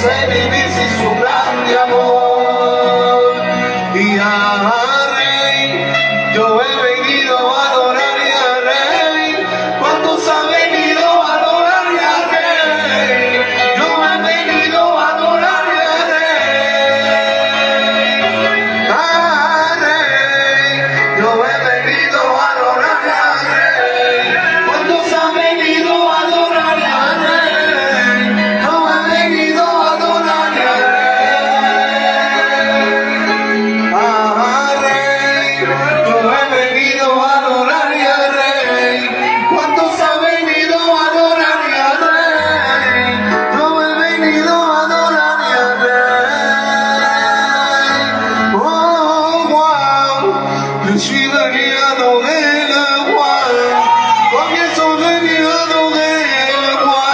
sé vivir sin su grande amor. Y a Rey, yo he venido a adorar y a Rey. ¿Cuántos han venido a adorar y a Rey? Yo he venido a adorar y a Rey. A Rey, yo he venido a adorar y a Rey. ¿Cuántos han venido a adorar y a Rey? Yo he venido a adorar y a Rey. A Rey, yo he venido a adorar y a Rey. ¿Cuántos han venido a adorar y a Rey? Yo he venido a adorar y a Rey. Oh, wow, je suis venu adorer le roi. Combien sont venus adorer le roi?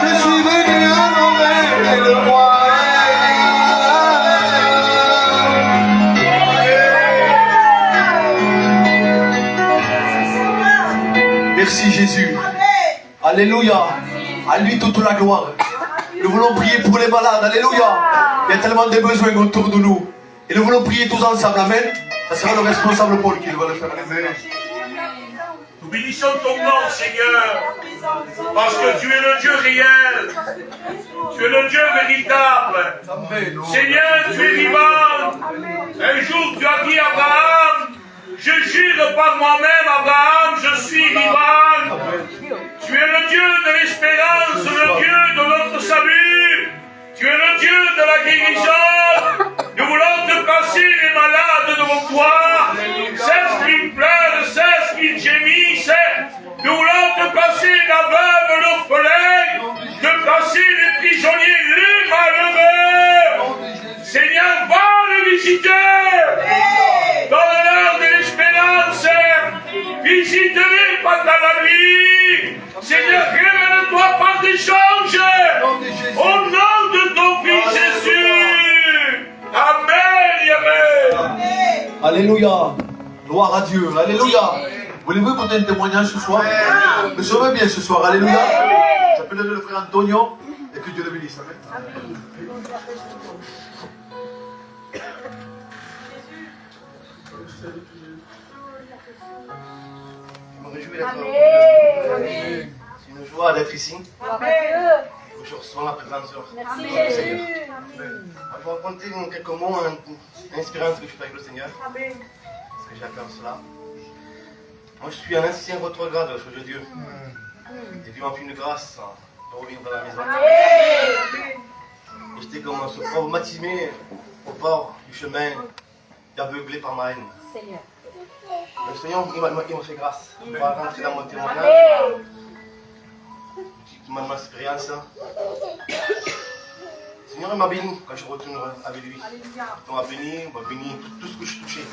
Je suis venu adorer le roi. Merci Jésus. Alléluia. À lui toute la gloire. Nous voulons prier pour les malades. Alléluia. Il y a tellement de besoins autour de nous. Et nous voulons prier tous ensemble. Amen. Ça sera le responsable Paul qui va le faire. Amen. Nous bénissons ton nom, Seigneur, parce que tu es le Dieu réel, tu es le Dieu véritable. Seigneur, tu es vivant. Un jour, tu as dit à Abraham, je jure par moi-même, Abraham, je suis vivant. Tu es le Dieu de l'espérance, le Dieu de notre salut. Tu es le Dieu de la guérison. Nous voulons te passer les malades devant toi. Cesse qu'ils pleurent, cesse qu'ils gémissent. Nous voulons te passer la veuve, l'orphelin, te passer les prisonniers, les malheureux. Seigneur, va le visiter. Donne-leur de l'espérance. Visite-les pendant la nuit. Seigneur, révèle-toi par des changes. Au nom de ton Fils Jésus. Amen, amen. Alléluia. Gloire à Dieu. Alléluia. Voulez-vous porter un témoignage ce soir? Mais je veux bien ce soir. Alléluia. J'appelle le frère Antonio et que Dieu le bénisse. Amen. Je me réjouis d'être C'est une joie d'être ici. Je reçois la présence du Seigneur. Je vais vous raconter en quelques mots une expérience que je fais avec le Seigneur. Parce que j'ai à cœur cela. Moi, je suis un ancien rétrograde de la chose de Dieu. Et Dieu m'a fait une grâce de revenir dans la maison. Et j'étais comme ce pauvre baptismé au bord du chemin, aveuglé par ma haine. Le Seigneur, il m'a fait grâce. On va rentrer dans mon témoignage. Mon expérience. Le Seigneur m'a béni quand je retourne avec lui. Il m'a béni tout ce que je touchais.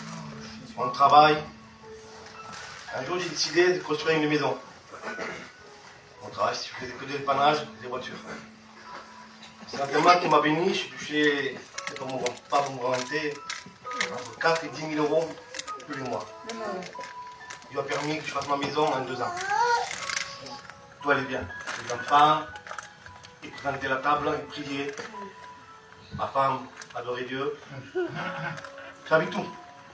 Mon travail. Un jour, j'ai décidé de construire une maison. Mon travail, je faisais que de dépannage des voitures. C'est un témoin qui m'a béni. Je touchais, pas pour me remonter, entre 4 et 10 000 euros tous les mois. Il m'a permis que je fasse ma maison en 2 ans. Tout allait bien. Les enfants, ils présentaient la table, ils priaient. Ma femme adorait Dieu. J'avais tout.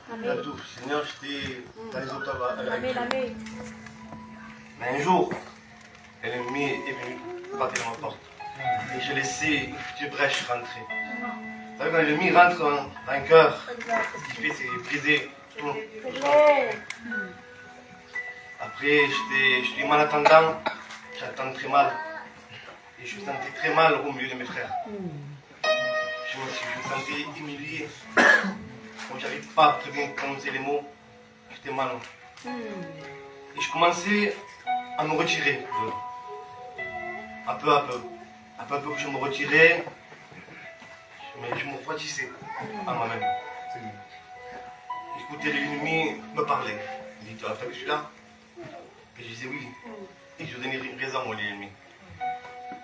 J'avais tout. Seigneur, j'étais dans les auteurs avec Dieu. Mais un jour, l'ennemi est venu battre dans ma porte. Et j'ai laissé une petite brèche rentrer. Vous savez, quand l'ennemi rentre dans un cœur, ce qu'il fait, c'est briser tout. Après, j'étais mal attendant. J'entends très mal. Et je me sentais très mal au milieu de mes frères. Je me sentais humilié. Moi, je n'arrivais pas très bien à prononcer les mots. J'étais mal. Et je commençais à me retirer d'eux. Un peu à peu. Un peu à peu que je me retirais. Mais je me refroidissais à moi-même. J'écoutais l'ennemi me parler. Il dit, tu as vu celui-là? Et je disais oui. Et je donnais raison à l'ennemi.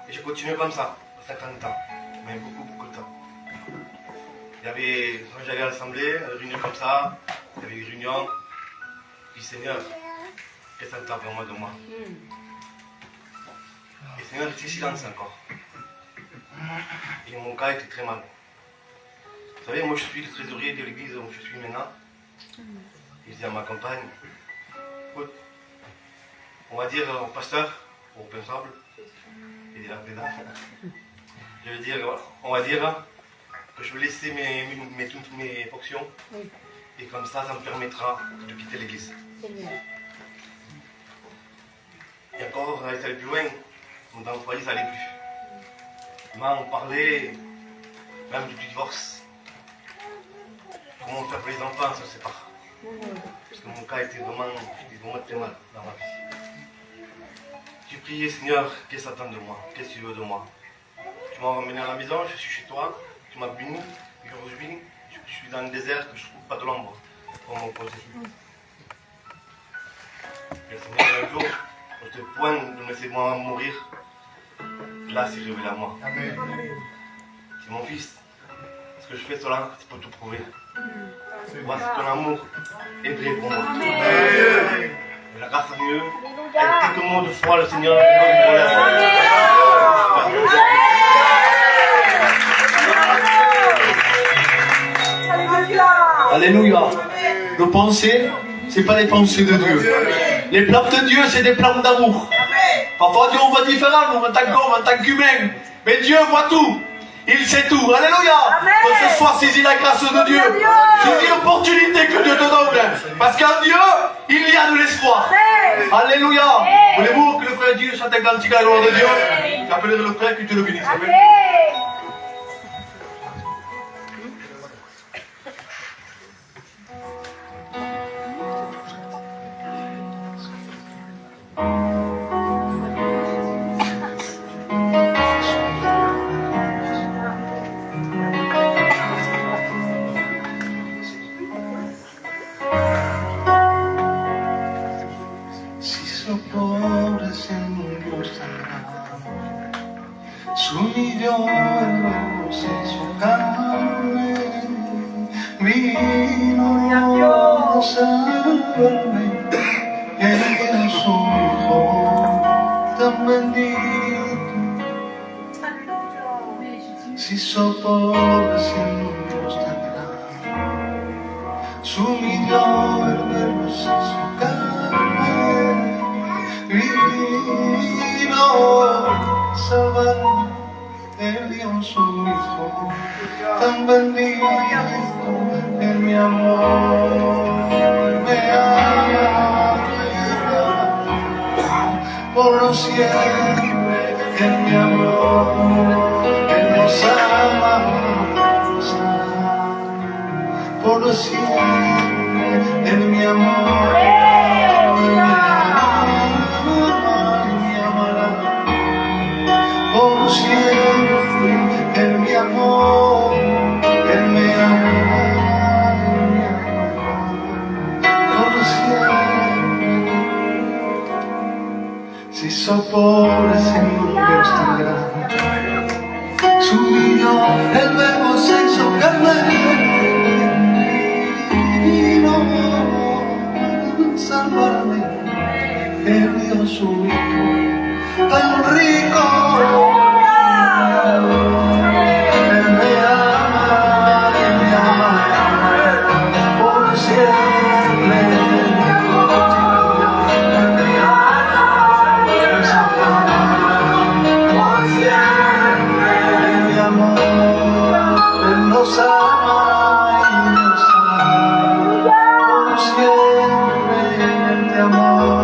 Et je continuais comme ça, 50 ans, mais beaucoup de temps. Il y avait, quand j'allais à l'assemblée, une réunion comme ça, il y avait des réunions. Je dis Seigneur, qu'est-ce que tu as vraiment de moi? Et Seigneur, il était silence encore. Et mon cas était très mal. Vous savez, moi je suis le trésorier de l'église où je suis maintenant. Et je dis à ma compagne, écoute, on va dire au pasteur, au responsable, il est là dedans. Je vais dire, on va dire que je vais laisser toutes mes fonctions. Et comme ça me permettra de quitter l'église. Et encore, ça allait plus loin. Dans le foyer, ça allait plus. On parlait même du divorce. Comment faire pour les enfants, ça se sépare. Parce que mon cas était vraiment très mal dans ma vie. J'ai prié, Seigneur, qu'est-ce que tu attends de moi? Qu'est-ce que tu veux de moi? Tu m'as ramené à la maison, je suis chez toi, tu m'as béni. Aujourd'hui, je suis dans le désert, que je ne trouve pas de l'ombre pour mon côté. Le Seigneur, un jour, au point de me laisser moi mourir, là, s'est révélé à moi. Amen. C'est mon fils. Ce que je fais cela, c'est pour tout prouver. Voici ton amour est vrai pour moi. Amen. La grâce à Dieu, avec quelques mots de foi, le Seigneur nous laisse. Alléluia. Nos pensées, ce n'est pas les pensées de Dieu. Les plans de Dieu, c'est des plans d'amour. Parfois Dieu on voit différemment, en tant qu'homme, en tant qu'humain. Mais Dieu voit tout. Il sait tout. Alléluia. Donc ce soir, saisis la grâce de Dieu. Saisis l'opportunité que Dieu te donne. Parce qu'en Dieu, il y a de l'espoir. Alléluia. Voulez-vous que le frère Dieu chante un cantique à la gloire de Dieu? J'appellerai le frère que Dieu le bénisse. Amen. Si soy pobre siendo un Dios tan grande, su humilló el verbo se hizo carne, vino a salvarme, él dio su hijo, tan bendito en mi amor, me ama, por los siempre en mi amor. Nos ama, por siempre en mi amor, me amará, por siempre en mi amor, Él me amará, por siempre. Si soy pobre, siendo un Dios tan grande, subió el verbo se hizo carne y vino a salvarme, él dio su hijo tan rico, él me ama por siempre, él me ama por siempre. Él nos ama y nos ama por siempre de amor.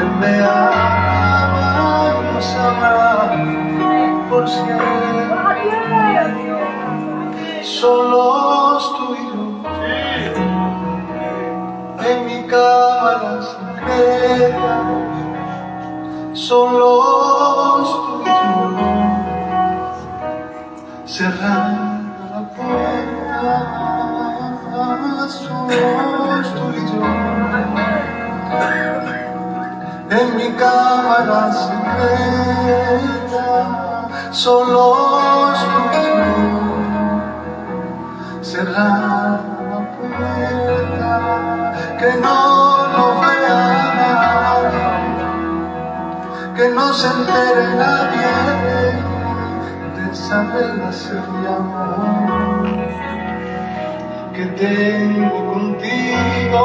Él me ama y nos ama por siempre. Solos tú y yo en mi cámara secreta. Solos tú y yo. Cerrar la puerta, solos tú y yo, en mi cámara secreta, solos tú y yo, cerrar la puerta, que no lo vea nadie, que no se entere nadie. esa relación de amor que tengo contigo,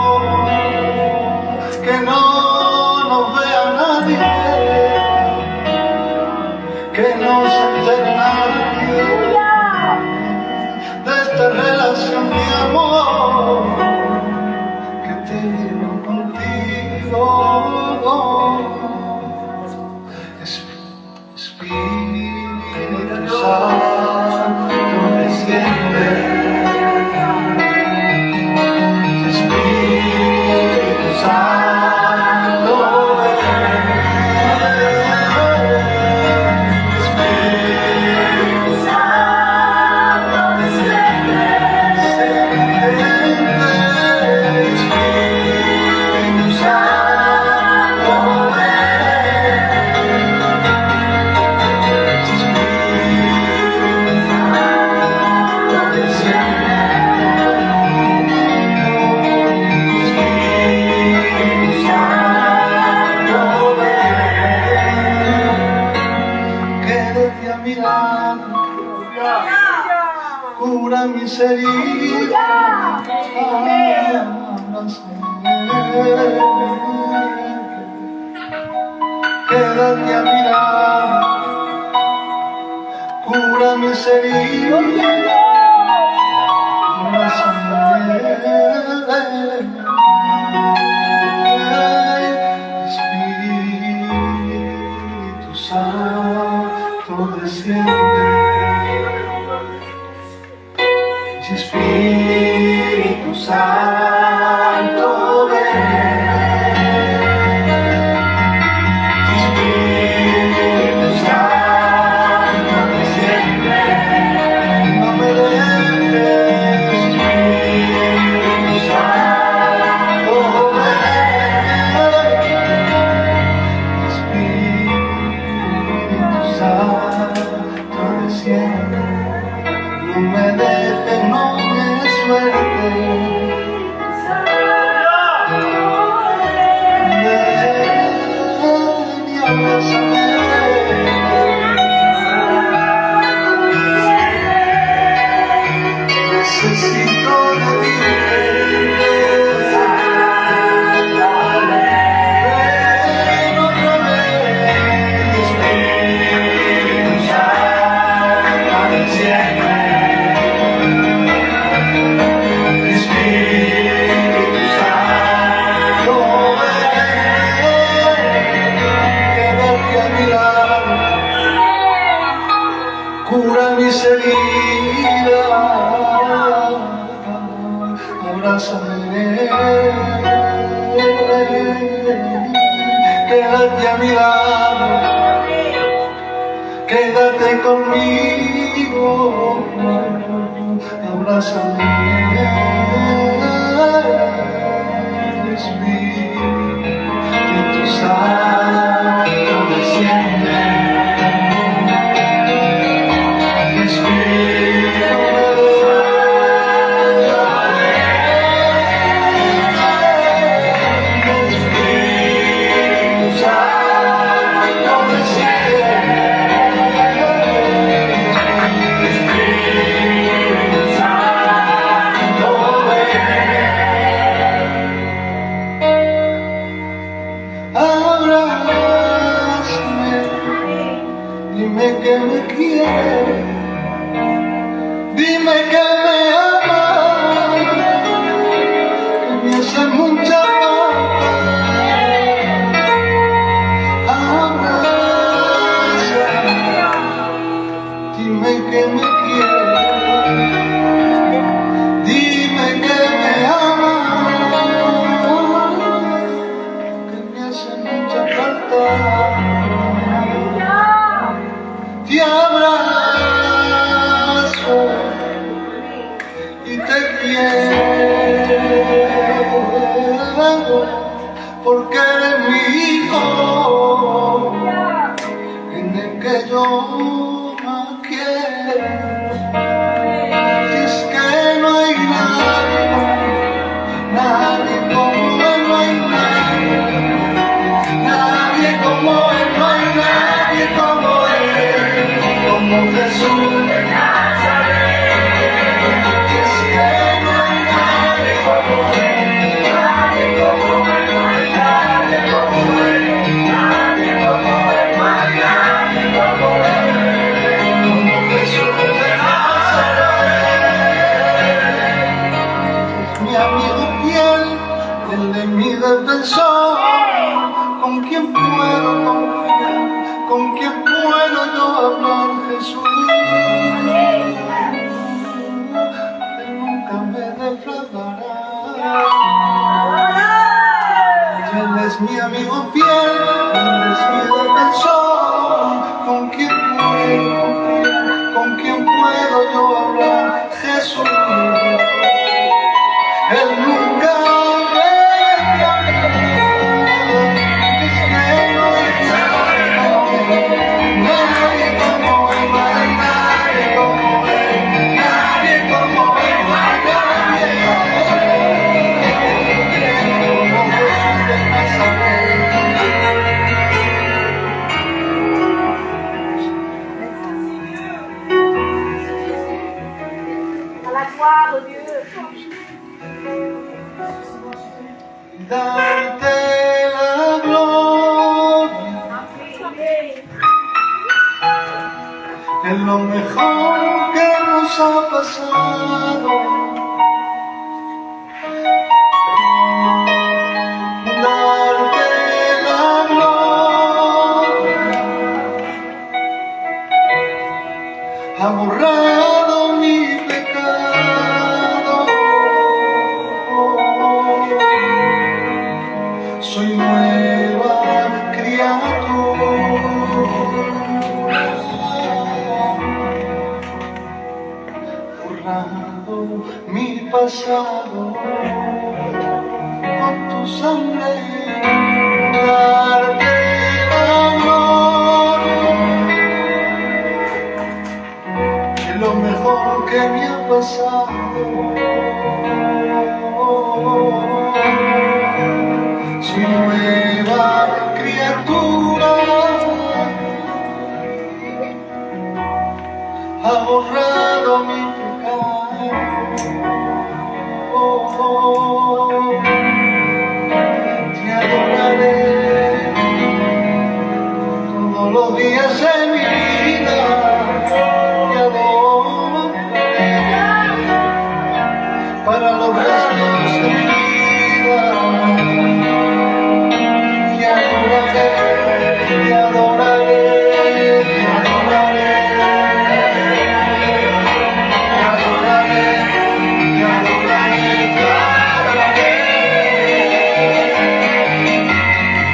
que no nos vea nadie, que no se entere nadie de esta relación de amor que tengo contigo. Espíritu Santo, desciende. Espíritu Santo, Espíritu Santo, desciende. Espíritu Santo, quédate a mi lado, cura mis heridas, quédate a mi lado, cura mis heridas, Espíritu Santo, desciende. Espíritu Santo, ven. Espíritu Santo, desciende. No me dejes. Espíritu Santo, ven. Espíritu Santo, desciende. No me dejes, no me sueltes. Ven y abrázame. Necesito de ti. Ven otra vez. Espíritu Santo, desciende. Espíritu Santo, quédate a mi lado, cura mis heridas, abrázame, quédate a mi lado, quédate conmigo, abrázame. Espíritu Santo, desciende. Espíritu Santo, desciende. Espíritu Santo, abrázame, dime que me quieres, dime que me amas, que me hace mucha falta. Abrázame, dime que me quieres, dime que me amas, que me hace mucha falta. Te abrazo y te quiero, porque eres mi hijo, en el que yo más quiero. Y es que no hay nadie, nadie como él, no hay nadie, nadie como él, no hay nadie como él, como Jesús. eres mi amigo fiel, eres mi defensor, con quien puedo confiar, con quien puedo yo hablar, Jesús. Él nunca me cambió, es que no hay nadie como él, no hay nadie como él, nadie como él, no hay nadie como él, como Jesús de Nazaret. À la gloire de Dieu. Darte la gloria es lo mejor que nos ha pasado. Darte la gloria ha borrado mi pecado. Soy nueva criatura, borrado mi pasado con tu sangre, darte amor, es lo mejor que me ha pasado. Soy nueva criatura, ha borrado mi pecado. Te adoraré todos los días de mi vida, te adoraré para los restos de mi vida. Te adoraré, te adoraré, te adoraré, te adoraré, te adoraré, te adoraré, te adoraré,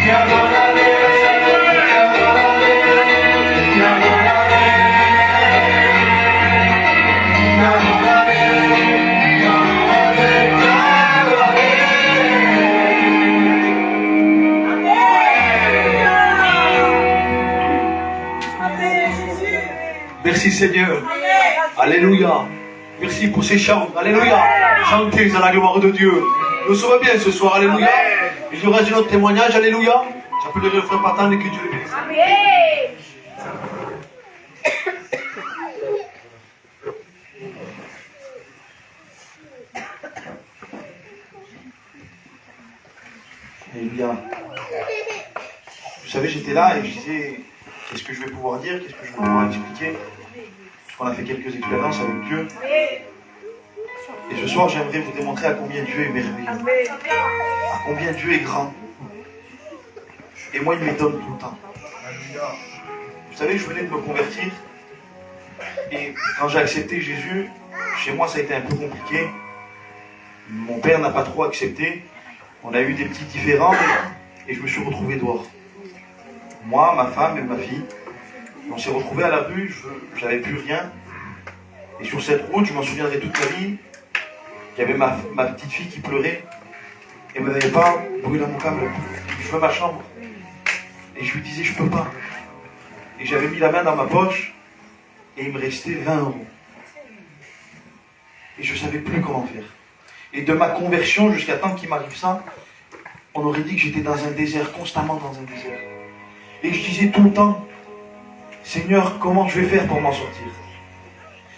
te adoraré, te adoraré, te adoraré, te adoraré. Merci Seigneur. Alléluia. Merci pour ces chants. Alléluia. Chantez à la gloire de Dieu. Nous sommes bien ce soir. Alléluia. Il y aura un autre témoignage. Alléluia. J'appellerai le frère Patan et que Dieu le bénisse. Amen. Alléluia. Vous savez, j'étais là et je disais, qu'est-ce que je vais pouvoir dire, qu'est-ce que je vais pouvoir expliquer. Parce qu'on a fait quelques expériences avec Dieu. Et ce soir, j'aimerais vous démontrer à combien Dieu est merveilleux. À combien Dieu est grand. Et moi, il m'étonne tout le temps. Vous savez, je venais de me convertir. Et quand j'ai accepté Jésus, chez moi, ça a été un peu compliqué. Mon père n'a pas trop accepté. On a eu des petits différends et je me suis retrouvé dehors. Moi, ma femme et ma fille. On s'est retrouvés à la rue, j'avais plus rien. Et sur cette route, je m'en souviendrai toute ma vie, il y avait ma petite fille qui pleurait. Et elle ne m'avait pas brûlé mon câble. Je veux ma chambre. Et je lui disais, je peux pas. Et j'avais mis la main dans ma poche et il me restait 20 €. Et je ne savais plus comment faire. Et de ma conversion jusqu'à temps qu'il m'arrive ça, on aurait dit que j'étais dans un désert, constamment dans un désert. Et je disais tout le temps, Seigneur, comment je vais faire pour m'en sortir?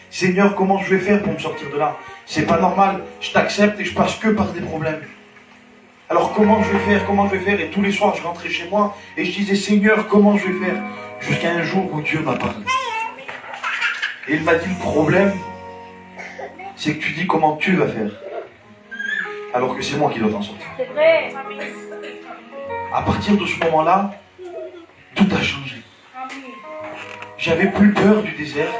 Seigneur, comment je vais faire pour me sortir de là? C'est pas normal, je t'accepte et je passe que par des problèmes. Alors comment je vais faire? Comment je vais faire? Et tous les soirs, je rentrais chez moi et je disais, Seigneur, comment je vais faire? Jusqu'à un jour où Dieu m'a parlé. Et il m'a dit, le problème, c'est que tu dis comment tu vas faire. Alors que c'est moi qui dois t'en sortir. C'est vrai. À partir de ce moment-là, tout a changé. J'avais plus peur du désert.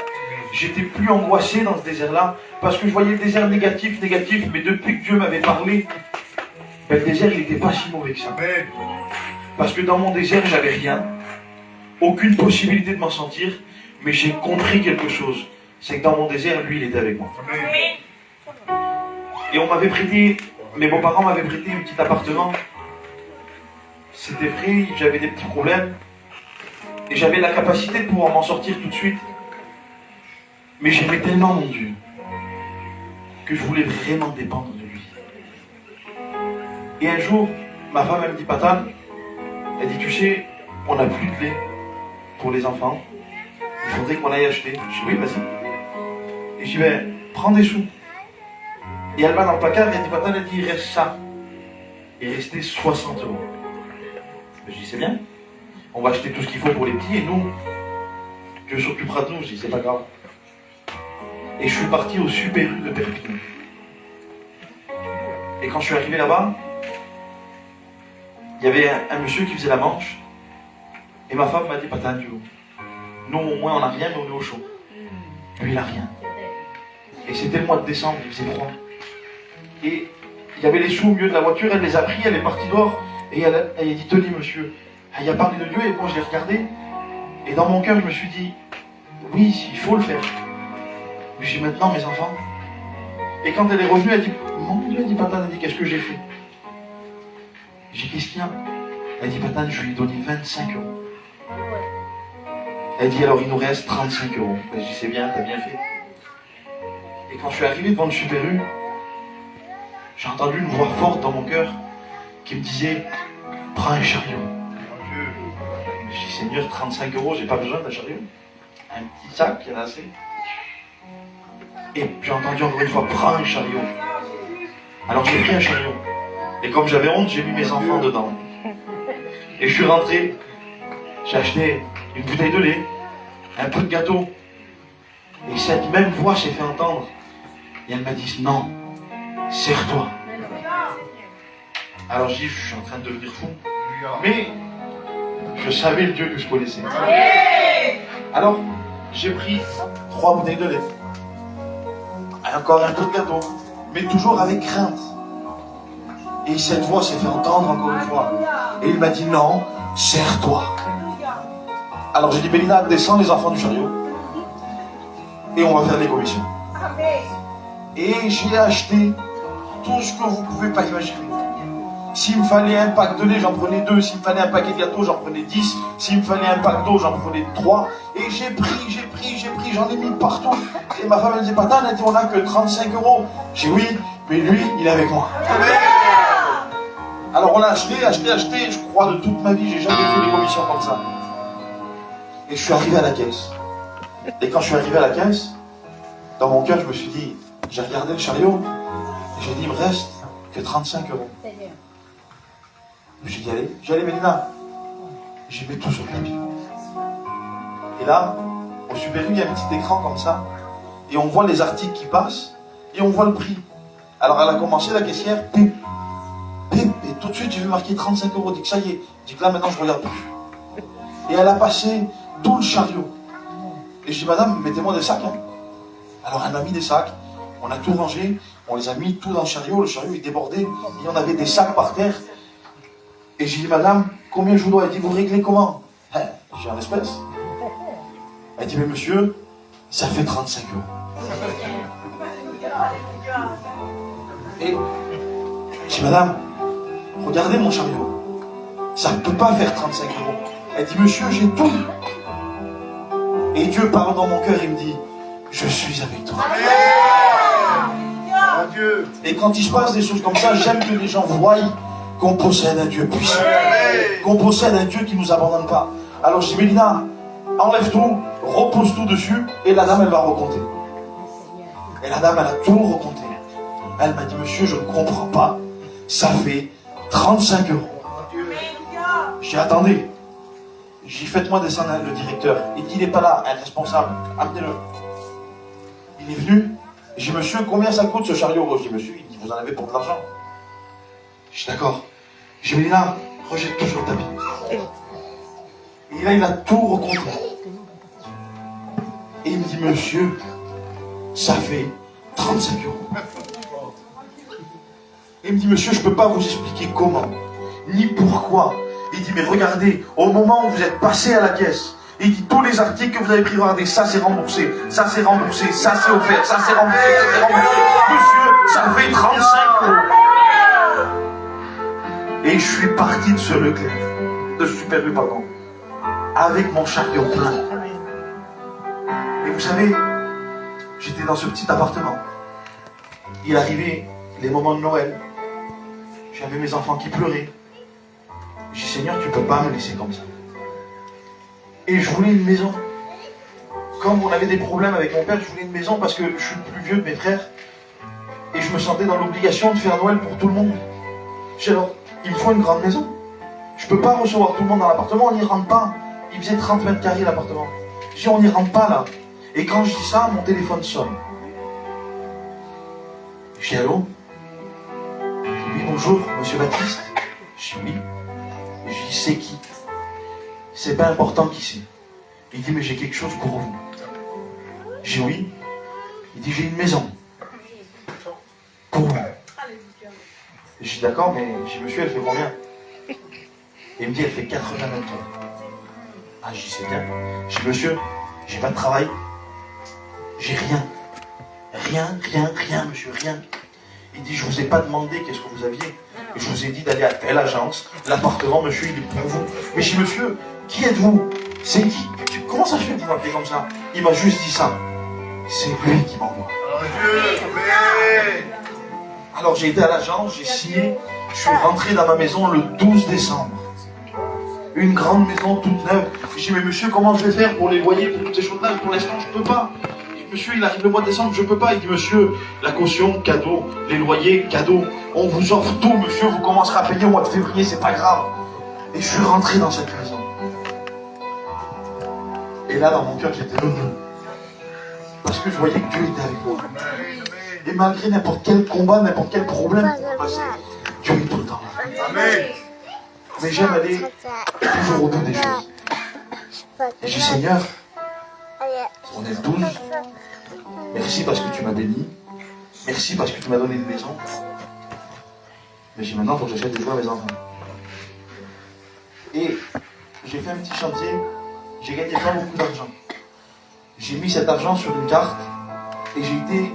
J'étais plus angoissé dans ce désert-là. Parce que je voyais le désert négatif, mais depuis que Dieu m'avait parlé, Ben, le désert, il n'était pas si mauvais que ça. Parce que dans mon désert, j'avais rien. Aucune possibilité de m'en sortir. Mais j'ai compris quelque chose. C'est que dans mon désert, lui, il était avec moi. Et on m'avait prêté, mes beaux-parents m'avaient prêté un petit appartement. C'était vrai, j'avais des petits problèmes. Et j'avais la capacité de pouvoir m'en sortir tout de suite. Mais j'aimais tellement mon Dieu que je voulais vraiment dépendre de lui. Et un jour, ma femme, elle me dit, Patan, elle dit, tu sais, on n'a plus de lait pour les enfants. Il faudrait qu'on aille acheter. Je dis, oui, vas-y. Et je dis, ben, prends des sous. Et elle va dans le placard, elle dit, Patan, elle dit, il reste ça. Il restait 60 euros. Je dis, c'est bien. On va acheter tout ce qu'il faut pour les petits et nous, Dieu s'occupera de nous. Je dis, c'est pas grave. Et je suis parti au Super U de Perpignan. Et quand je suis arrivé là-bas, il y avait un monsieur qui faisait la manche. Et ma femme m'a dit, Patan, nous au moins on n'a rien, mais on est au chaud. Lui, il n'a rien. Et c'était le mois de décembre, il faisait froid. Et il y avait les sous au milieu de la voiture, elle les a pris, elle est partie dehors. Et elle a dit, tenez monsieur. Elle a parlé de Dieu et moi je l'ai regardé. Et dans mon cœur, je me suis dit, oui, il faut le faire. Mais j'ai maintenant mes enfants. Et quand elle est revenue, elle dit, mon Dieu, elle dit, Patan, elle dit, qu'est-ce que j'ai fait? J'ai dit, qu'est-ce qu'il y a? Elle dit, Patan, je lui ai donné 25 euros. Elle dit, alors il nous reste 35 euros. Je dis, c'est bien, t'as bien fait. Et quand je suis arrivé devant le Super U, j'ai entendu une voix forte dans mon cœur qui me disait, prends un chariot. Je dis, Seigneur, 35 euros, j'ai pas besoin d'un chariot. Un petit sac, il y en a assez. Et j'ai entendu encore une fois, prends un chariot. Alors j'ai pris un chariot. Et comme j'avais honte, j'ai mis mes enfants dedans. Et je suis rentré, j'ai acheté une bouteille de lait, un peu de gâteau. Et cette même voix s'est fait entendre. Et elle m'a dit, non, serre-toi. Alors je dis, je suis en train de devenir fou. Mais je savais le Dieu que je connaissais. Alors, j'ai pris 3 bouteilles de lait. Et encore un peu de gâteau. Mais toujours avec crainte. Et cette voix s'est fait entendre encore une fois. Et il m'a dit, non, serre-toi. Alors j'ai dit, Bélina, descends les enfants du chariot. Et on va faire des commissions. Et j'ai acheté tout ce que vous ne pouvez pas imaginer. S'il me fallait un pack de lait, j'en prenais 2. S'il me fallait un paquet de gâteaux, j'en prenais 10. S'il me fallait un pack d'eau, j'en prenais 3. Et j'ai pris, j'en ai mis partout. Et ma femme, elle disait, Patan, elle dit, on n'a que 35 euros. J'ai dit, oui, mais lui, il est avec moi. Alors on a acheté. Je crois de toute ma vie, j'ai jamais fait des commissions comme ça. Et je suis arrivé à la caisse. Et quand je suis arrivé à la caisse, dans mon cœur, je me suis dit, j'ai regardé le chariot. Et j'ai dit, il me reste que 35 euros. J'ai dit, allez, Mélina. J'ai mis tout sur le tapis. Et là, au Super U, il y a un petit écran comme ça. Et on voit les articles qui passent. Et on voit le prix. Alors elle a commencé, la caissière, pip, pip. Et tout de suite, j'ai vu marquer 35 euros. Je dis que ça y est. Je dis que là, maintenant, je regarde plus. Et elle a passé tout le chariot. Et je dis, madame, mettez-moi des sacs. Hein. Alors elle m'a mis des sacs. On a tout rangé. On les a mis tout dans le chariot. Le chariot est débordé. Et on avait des sacs par terre. Et j'ai dit, madame, combien je vous dois? Elle dit, vous réglez comment? J'ai en espèces. Elle dit, mais monsieur, ça fait 35 euros. Et j'ai dit, madame, regardez mon chariot. Ça ne peut pas faire 35 euros. Elle dit, monsieur, j'ai tout. Et Dieu parle dans mon cœur, il me dit, je suis avec toi. Adieu. Et quand il se passe des choses comme ça, j'aime que les gens voient qu'on possède un Dieu puissant. Qu'on possède un Dieu qui ne nous abandonne pas. Alors je dis, Mélina, enlève tout, repose tout dessus, et la dame, elle va recompter. Et la dame, elle a tout recompté. Elle m'a dit, monsieur, je ne comprends pas. Ça fait 35 euros. J'ai dit, attendez. J'ai dit, faites-moi descendre le directeur. Il dit, il n'est pas là, un responsable. Amenez-le. Il est venu. J'ai dit, monsieur, combien ça coûte ce chariot? Je dis, monsieur, il dit, vous en avez pour de l'argent. Je suis d'accord. J'ai dit, Mélina, rejette tout sur le tapis. Et là, il a tout recompté. Et il me dit, monsieur, ça fait 35 euros. Il me dit, monsieur, je ne peux pas vous expliquer comment, ni pourquoi. Il dit, mais regardez, au moment où vous êtes passé à la caisse, il dit, tous les articles que vous avez pris, regardez, ça c'est remboursé, ça c'est remboursé, ça c'est offert, ça c'est remboursé, ça c'est remboursé. Monsieur, ça fait 35 €. Et je suis parti de ce Leclerc, de Super U, pardon, avec mon chariot plein. Et vous savez, j'étais dans ce petit appartement. Il arrivait les moments de Noël. J'avais mes enfants qui pleuraient. J'ai dit, Seigneur, tu ne peux pas me laisser comme ça. Et je voulais une maison. Comme on avait des problèmes avec mon père, je voulais une maison parce que je suis le plus vieux de mes frères. Et je me sentais dans l'obligation de faire Noël pour tout le monde. J'ai dit, alors, il me faut une grande maison. Je ne peux pas recevoir tout le monde dans l'appartement, on n'y rentre pas. Il faisait 30 mètres carrés l'appartement. J'ai dit, on n'y rentre pas là. Et quand je dis ça, mon téléphone sonne. Je dis, allô? Oui, bonjour, monsieur Baptiste. Je dis, oui. Je dis, c'est qui? C'est pas important qui c'est. Il dit, mais j'ai quelque chose pour vous. Je dis, oui. Il dit, j'ai une maison. Pour vous. Je dis, d'accord, mais je dis, monsieur, elle fait combien? Et il me dit, elle fait 80 mètres carrés. Ah, je dis, c'est bien. Je dis, monsieur, j'ai pas de travail. J'ai rien. Rien, monsieur, rien. Il dit, je vous ai pas demandé qu'est-ce que vous aviez. Et je vous ai dit d'aller à telle agence. L'appartement, monsieur, il est pour vous. Mais je dis, monsieur, qui êtes-vous? C'est qui? Comment ça se fait que vous m'appelez comme ça? Il m'a juste dit ça. C'est lui qui m'envoie. Alors j'ai été à l'agence, j'ai signé. Je suis rentré dans ma maison le 12 décembre. Une grande maison toute neuve. Je dis, mais monsieur, comment je vais faire pour les loyers, pour toutes ces choses-là? Pour l'instant, je ne peux pas. Monsieur, il arrive le mois de décembre, je ne peux pas. Il dit, monsieur, la caution, cadeau, les loyers, cadeau. On vous offre tout, monsieur, vous commencerez à payer au mois de février, c'est pas grave. Et je suis rentré dans cette maison. Et là, dans mon cœur, j'étais heureux. Parce que je voyais que Dieu était avec moi. Et malgré n'importe quel combat, n'importe quel problème qui me passait, Dieu est tout le temps là. Amen. Mais j'aime aller toujours au bout des choses. Et je dis, Seigneur, on est le 12. Merci parce que tu m'as béni. Merci parce que tu m'as donné une maison. Mais j'ai maintenant, il faut que j'achète des jouets à mes enfants. Et j'ai fait un petit chantier. J'ai gagné pas beaucoup d'argent. J'ai mis cet argent sur une carte et j'ai été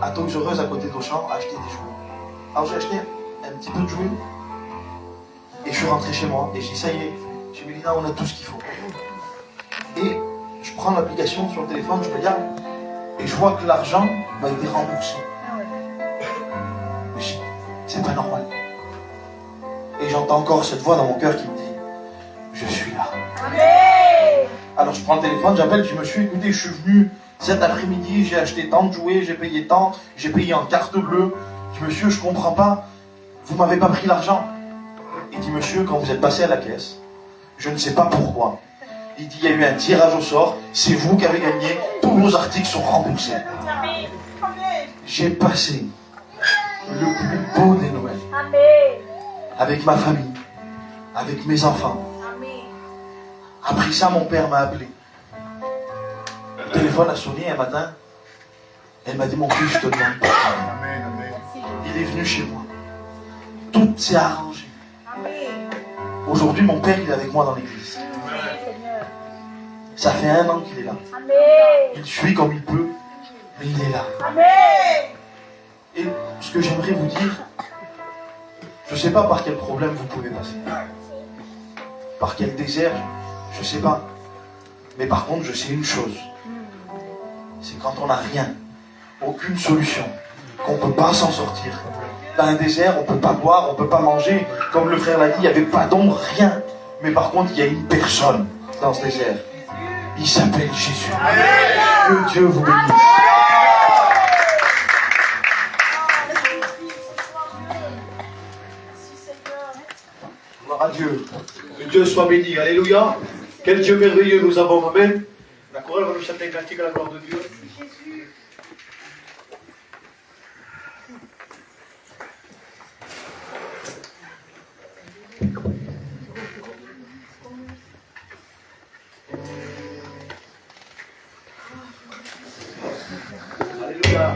à Toys R Us à côté d'Auchan acheter des jouets. Alors j'ai acheté un petit peu de jouets et je suis rentré chez moi et j'ai dit, ça y est, chez Mélina, on a tout ce qu'il faut. Et je prends l'application sur le téléphone, je regarde et je vois que l'argent m'a été remboursé. Mais je dis, c'est pas normal. Et j'entends encore cette voix dans mon cœur qui me dit, je suis là. Alors je prends le téléphone, j'appelle, je dis, monsieur, écoutez, je suis venu cet après-midi, j'ai acheté tant de jouets, j'ai payé tant, j'ai payé en carte bleue. Je dis, monsieur, je comprends pas, vous m'avez pas pris l'argent. Il dit, monsieur, quand vous êtes passé à la caisse, je ne sais pas pourquoi. Il dit, il y a eu un tirage au sort, c'est vous qui avez gagné, tous vos articles sont remboursés. J'ai passé le plus beau des Noëls. Avec ma famille, avec mes enfants. Après ça, mon père m'a appelé. Le téléphone a sonné un matin. Elle m'a dit, mon fils, je te demande pas. Il est venu chez moi. Tout s'est arrangé. Aujourd'hui, mon père, il est avec moi dans l'église. Ça fait 1 an qu'il est là. Il suit comme il peut, mais il est là. Et ce que j'aimerais vous dire, je ne sais pas par quel problème vous pouvez passer. Par quel désert, je ne sais pas. Mais par contre, je sais une chose. C'est quand on n'a rien, aucune solution, qu'on ne peut pas s'en sortir. Dans un désert, on ne peut pas boire, on ne peut pas manger. Comme le frère l'a dit, il n'y avait pas d'ombre, rien. Mais par contre, il y a une personne dans ce désert. Il s'appelle Jésus. Que Dieu vous bénisse. Gloire à Dieu. Que Dieu soit béni. Alléluia. Quel Dieu merveilleux nous avons. Amen. La chorale va nous chanter un cantique à la gloire de Dieu. Alléluia.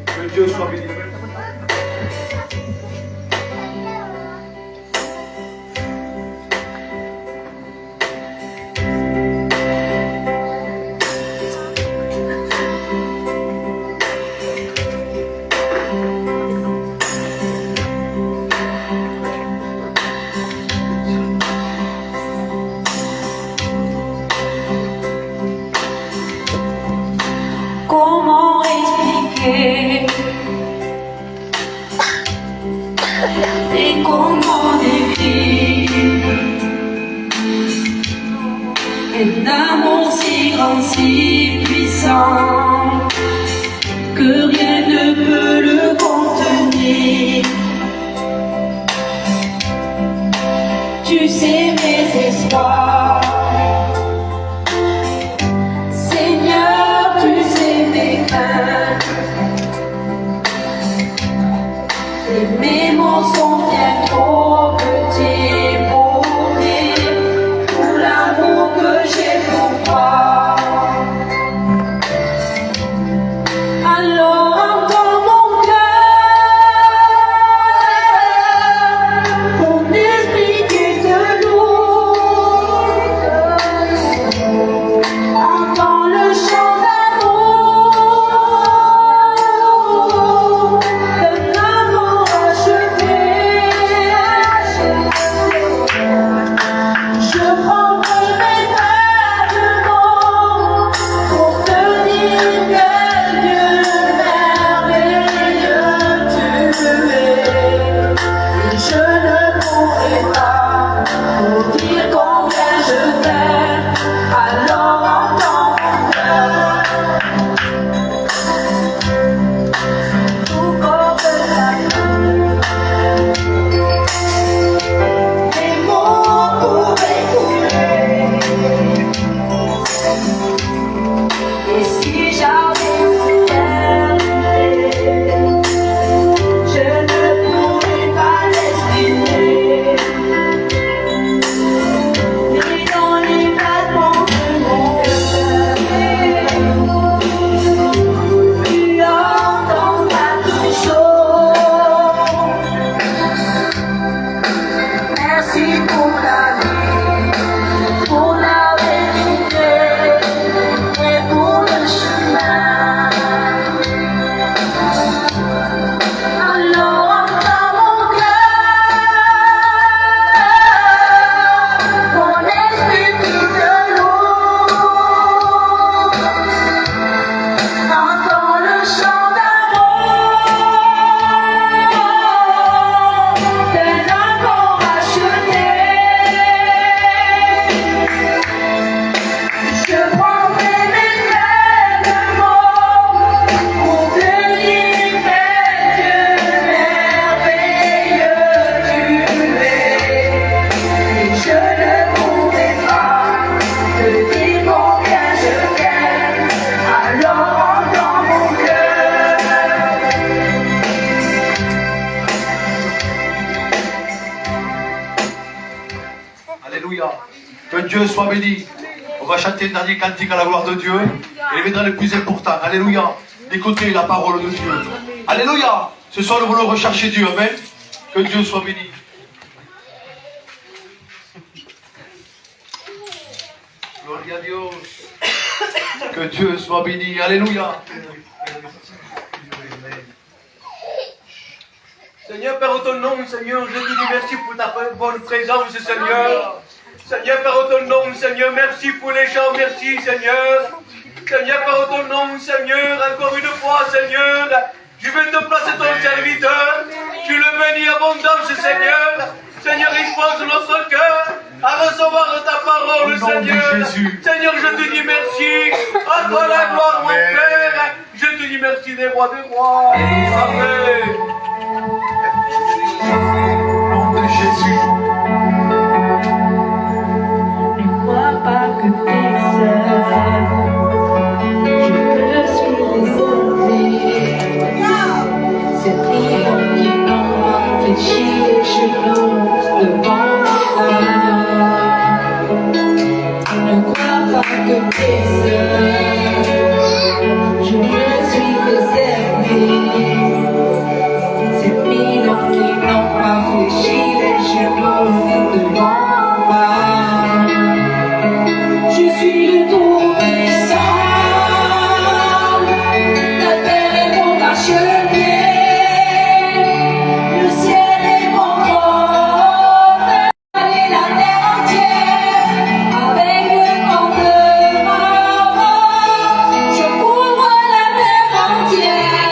Que Dieu soit béni. Un amour si grand, si puissant, que rien ne peut le contenir. Tu sais mes espoirs, Seigneur, tu sais mes craintes. Et mes mots sont bien trop petits pour dire tout l'amour que j'ai pour toi. Alors entends mon cœur mon esprit qui te loue. Entends le chant d'amour d'un amour acheté. Je prendrai mes vêtements pour te dire quel Dieu merveilleux tu es. Et je ne pourrai pas vous dire combien je t'aime. Alors entends mon cœur, tout comme la pluie. Les mots pourraient couler. Et si j'avais une terre, je ne pourrais pas l'exprimer. Mais dans les battements de mon cœur, tu entendras toujours. Merci pour la vie, pour la vérité et pour le chemin. Alors entends mon cœur, mon esprit qui te loue. Entends le chant d'amour d'un amour acheté. Je prendrai mes vêtements pour te dire quel Dieu merveilleux tu es. Et je ne pourrai pas te dire combien je t'aime. Alors entends mon cœur. Alléluia. Que Dieu soit béni. On va chanter le dernier cantique à la gloire de Dieu. Et il viendra le plus important. Alléluia. Écoutez la parole de Dieu. Alléluia. Ce soir, nous voulons rechercher Dieu. Amen. Que Dieu soit béni. Gloria a Dios. Que Dieu soit béni. Alléluia. Seigneur, Père, au ton nom, Seigneur, je te dis merci pour ta bonne présence, Seigneur. Seigneur, Père, au ton nom, Seigneur, merci pour les gens, merci, Seigneur. Seigneur, Père, au ton nom, Seigneur, encore une fois, Seigneur, je vais te placer ton serviteur. Tu le bénis abondance, Seigneur. Seigneur, expose notre cœur à recevoir de ta parole, Au nom de Seigneur. Jésus. Seigneur, je te dis merci. À toi la gloire, mon Père. Je te dis merci des rois des rois. Amen. Au nom de Jésus. Ne crois pas que t'es seul. Je suis désolée. C'est toi qui m'envoie fléchir les genoux devant moi. Ne crois pas que t'es seul. Je me suis réservée. C'est Milan qui m'envoie fléchir les genoux devant moi. Je suis le Tout-Puissant, la terre est mon marche-pied, le ciel est mon trône, et la terre entière, avec le commandement, je couvre la terre entière.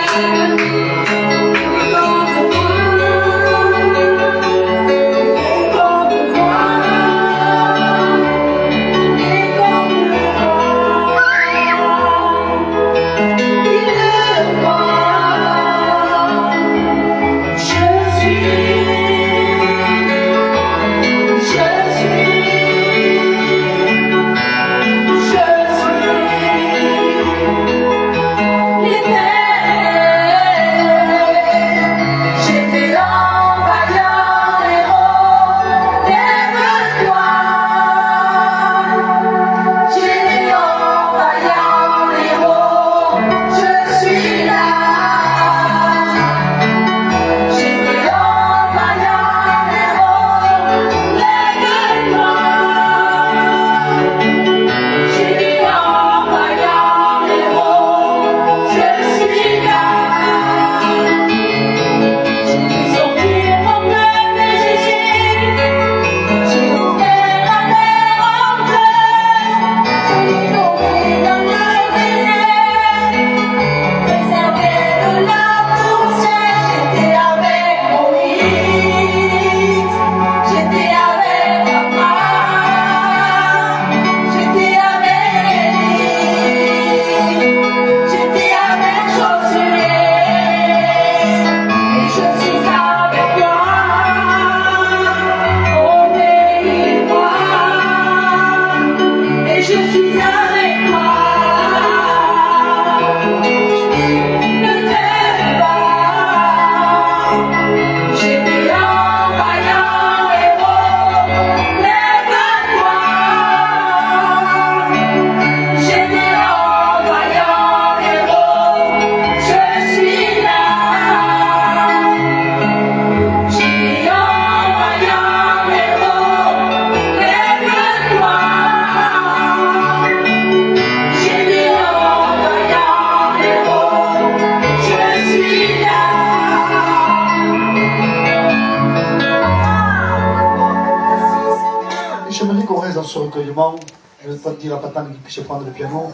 ce recueillement. Je vais pas dire à Patan qu'il puisse prendre le piano.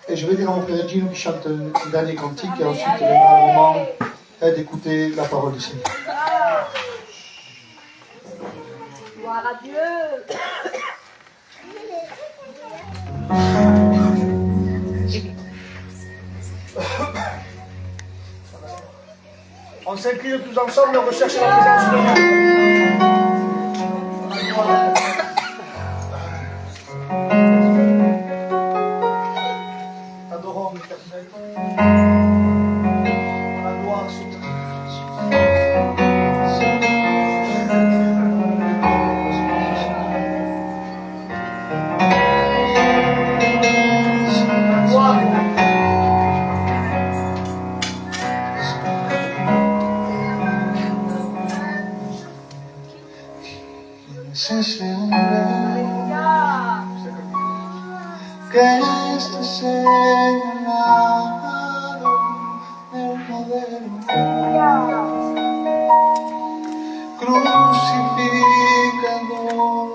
Et je vais dire à mon frère Gino qui chante un dernier cantique et ensuite viendra le moment d'écouter la parole du Seigneur. Gloire à Dieu. On s'incline tous ensemble, on recherche la présence de Dieu. Adorons l'Éternel. La gloire sur es ese hombre que está señalado del madero, crucificado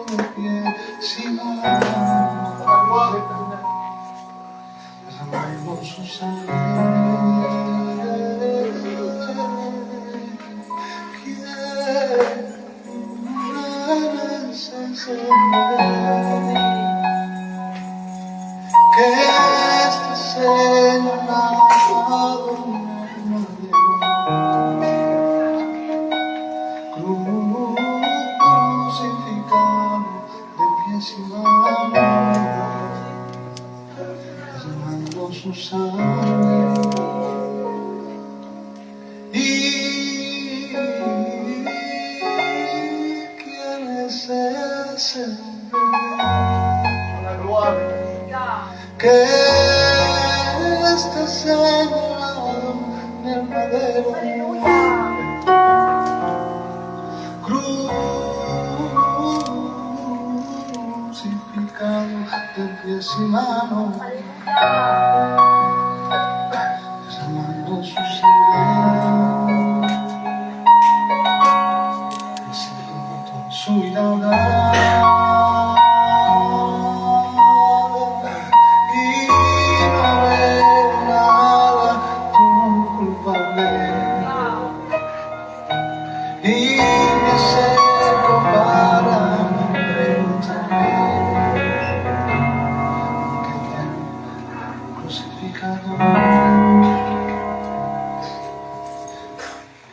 de pie sin mano, derramando su sangre. Que este señalado crucificado de pies y manos, derramando su sangre. Y quién es ese que está señalado en el madero, crucificado de pies y manos, derramando su sangre, su vida.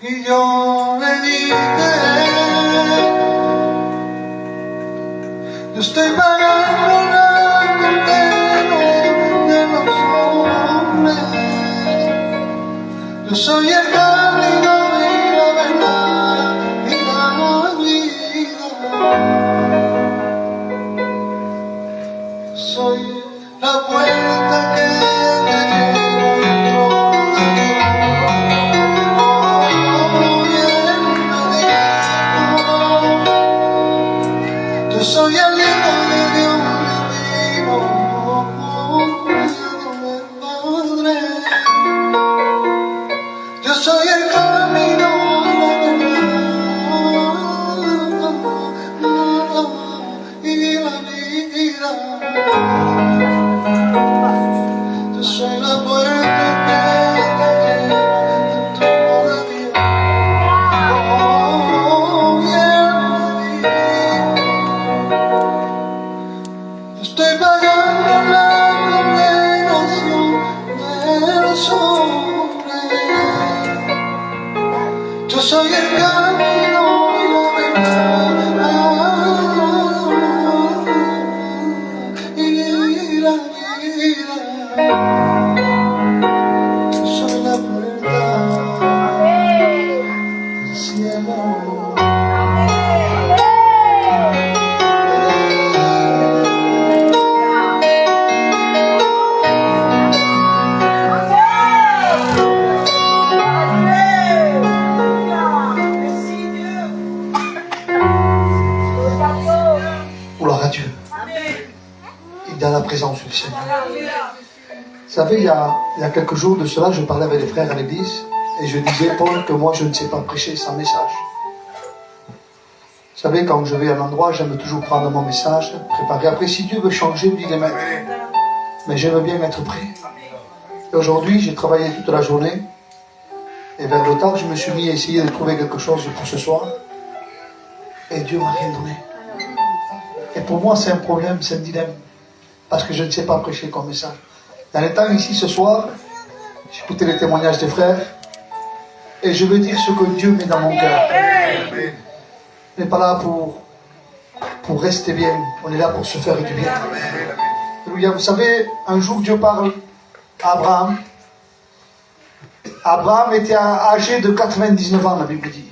Y yo le dije, yo estoy pagando la condena de los hombres, yo soy el camino y la verdad y la vida, soy la puerta que te lleva al trono. Yo soy el Hijo de Dios divino, del Padre. Yo soy el camino, la verdad y la vida. Yo soy la puerta que te lleva al trono de Dios. Estoy pagando la condenación de los hombres. Yo soy el camino y la verdad y la vida. Yo soy la puerta del cielo. Gloire à Dieu. Et dans la présence du Seigneur. Vous savez, il y a quelques jours de cela, je parlais avec les frères à l'église et je disais, Paul, que moi je ne sais pas prêcher sans message. Vous savez, quand je vais à un endroit, j'aime toujours prendre mon message, préparer. Après, si Dieu veut changer, lui les mettre. Mais j'aime bien être prêt. Et aujourd'hui, j'ai travaillé toute la journée. Et vers le tard, je me suis mis à essayer de trouver quelque chose pour ce soir. Et Dieu m'a rien donné. Et pour moi, c'est un problème, c'est un dilemme. Parce que je ne sais pas prêcher comme ça. Dans les temps ici, ce soir, j'ai écouté les témoignages des frères. Et je veux dire ce que Dieu met dans mon cœur. On n'est pas là pour rester bien. On est là pour se faire du bien. Alléluia. Vous savez, un jour, Dieu parle à Abraham. Abraham était âgé de 99 ans, la Bible dit.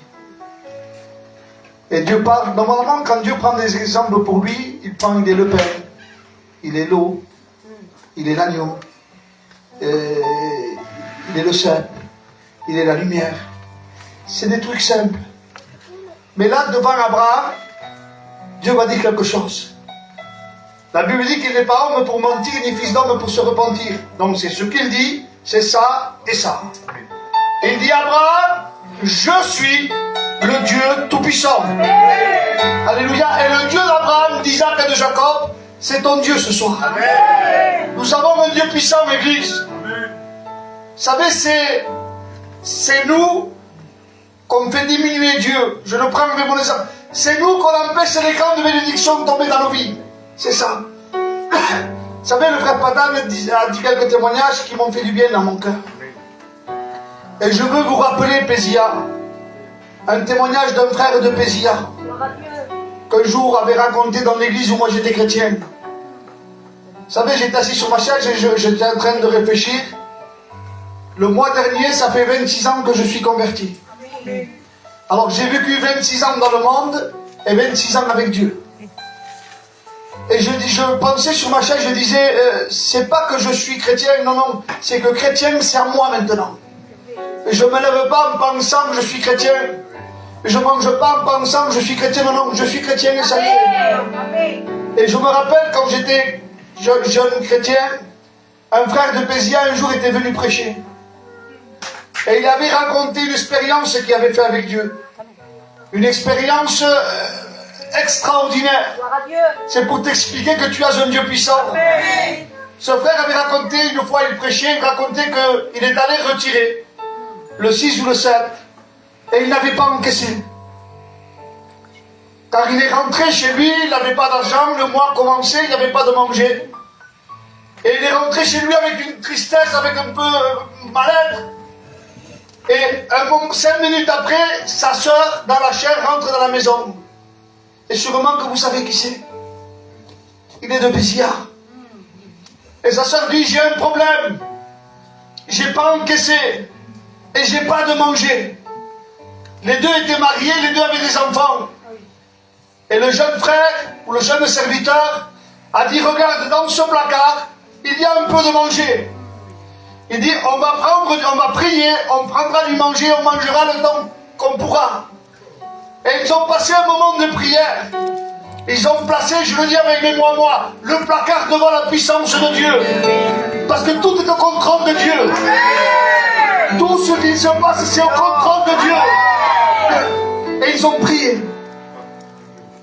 Et Dieu parle. Normalement, quand Dieu prend des exemples pour lui, il est le pain, il est l'eau, il est l'agneau, il est le cèpe, il est la lumière. C'est des trucs simples. Mais là, devant Abraham, Dieu va dire quelque chose. La Bible dit qu'il n'est pas homme pour mentir, ni fils d'homme pour se repentir. Donc c'est ce qu'il dit, c'est ça et ça. Il dit à Abraham, je suis le Dieu Tout-Puissant. Alléluia. Et le Dieu d'Abraham, d'Isaac et de Jacob, c'est ton Dieu ce soir. Amen. Nous avons un Dieu puissant, l'Église. Vous savez, c'est nous qu'on fait diminuer Dieu. Je le prends avec mon exemple. C'est nous qu'on empêche les grandes bénédictions de tomber dans nos vies. C'est ça. Vous savez, le frère Padan a dit quelques témoignages qui m'ont fait du bien dans mon cœur. Et je veux vous rappeler Pézia. Un témoignage d'un frère de Pézia. Qu'un jour avait raconté dans l'église où moi j'étais chrétien. Vous savez, j'étais assis sur ma chaise et j'étais en train de réfléchir. Le mois dernier, ça fait 26 ans que je suis converti. Alors j'ai vécu 26 ans dans le monde et 26 ans avec Dieu. Et je pensais sur ma chaise, je disais, c'est pas que je suis chrétien, non, c'est que chrétien c'est à moi maintenant. Et je ne me lève pas en pensant que je suis chrétien. Je ne mange pas en pensant que je suis chrétien, non, je suis chrétien et ça y est. Et je me rappelle quand j'étais jeune chrétien, un frère de Pézia un jour était venu prêcher. Et il avait raconté une expérience qu'il avait fait avec Dieu. Une expérience extraordinaire. C'est pour t'expliquer que tu as un Dieu puissant. Ce frère avait raconté, une fois il prêchait, il racontait qu'il est allé retirer le 6 ou le 7 et il n'avait pas encaissé. Car il est rentré chez lui, il n'avait pas d'argent, le mois commençait, il n'avait pas de manger. Et il est rentré chez lui avec une tristesse, avec un peu mal-être. Et 5 minutes après, sa sœur, dans la chair, rentre dans la maison. Et sûrement que vous savez qui c'est. Il est de Pézia. Et sa sœur dit, j'ai un problème. J'ai pas encaissé. Et j'ai pas de manger. Les deux étaient mariés, les deux avaient des enfants. Et le jeune frère, ou le jeune serviteur, a dit, regarde, dans ce placard, il y a un peu de manger. Il dit, on va prier, on prendra du manger, on mangera le temps qu'on pourra. Et ils ont passé un moment de prière. Ils ont placé, je le dis avec mes moi, le placard devant la puissance de Dieu. Parce que tout est au contrôle de Dieu. Tout ce qui se passe, c'est au contrôle de Dieu. Et ils ont prié.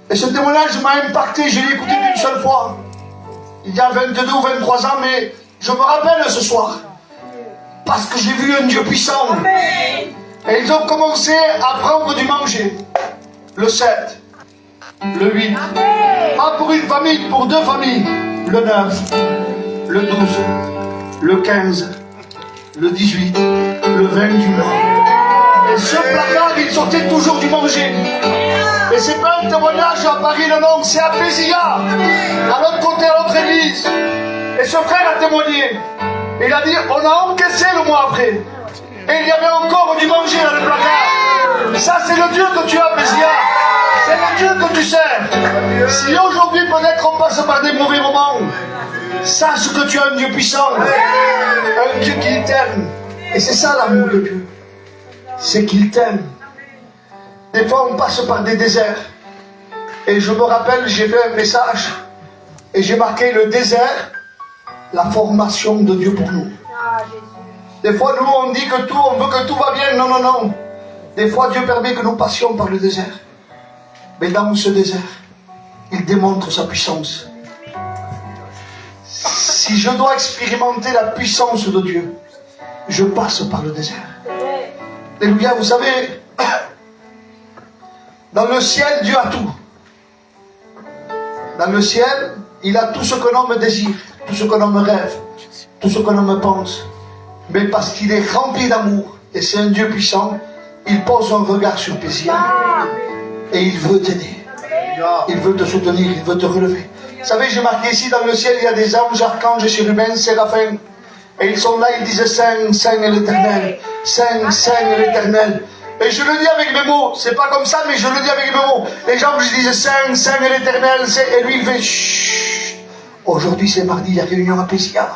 Et ce témoignage m'a impacté, je l'ai écouté qu'une seule fois. Il y a 22 ou 23 ans, mais je me rappelle ce soir. Parce que j'ai vu un Dieu puissant. Et ils ont commencé à prendre du manger. Le 7, le 8. Pas pour une famille, pour deux familles. Le 9, le 12, le 15, le 18, le 20 du mois. Et ce placard, il sortait toujours du manger. Et c'est pas un témoignage à Paris, non, c'est à Pézia, à l'autre côté, à l'autre église. Et ce frère a témoigné. Il a dit, on a encaissé le mois après. Et il y avait encore du manger dans le placard. Ça, c'est le Dieu que tu as, Pézia. C'est le Dieu que tu sers. Si aujourd'hui, peut-être, on passe par des mauvais moments, sache que tu as un Dieu puissant. Un Dieu qui t'aime. Et c'est ça l'amour de Dieu. C'est qu'il t'aime. Des fois, on passe par des déserts. Et je me rappelle, j'ai fait un message. Et j'ai marqué le désert, la formation de Dieu pour nous. Des fois, nous, on dit que tout, on veut que tout va bien. Non, non, non. Des fois, Dieu permet que nous passions par le désert. Mais dans ce désert, il démontre sa puissance. Si je dois expérimenter la puissance de Dieu, je passe par le désert. Alléluia, vous savez, dans le ciel, Dieu a tout. Dans le ciel, il a tout ce que l'homme désire, tout ce que l'homme rêve, tout ce que l'homme pense. Mais parce qu'il est rempli d'amour, et c'est un Dieu puissant, il pose un regard sur Pésia. Et il veut t'aider. Il veut te soutenir, il veut te relever. Vous savez, j'ai marqué ici, dans le ciel, il y a des anges, archanges, chérubins, séraphins. Et ils sont là, ils disent Saint, Saint est l'Éternel. Saint, Saint est l'Éternel. Et je le dis avec mes mots. C'est pas comme ça, mais je le dis avec mes mots. Les gens disent Saint, Saint est l'Éternel. Et lui, il fait chut. Aujourd'hui, c'est mardi, il y a réunion à Pésia.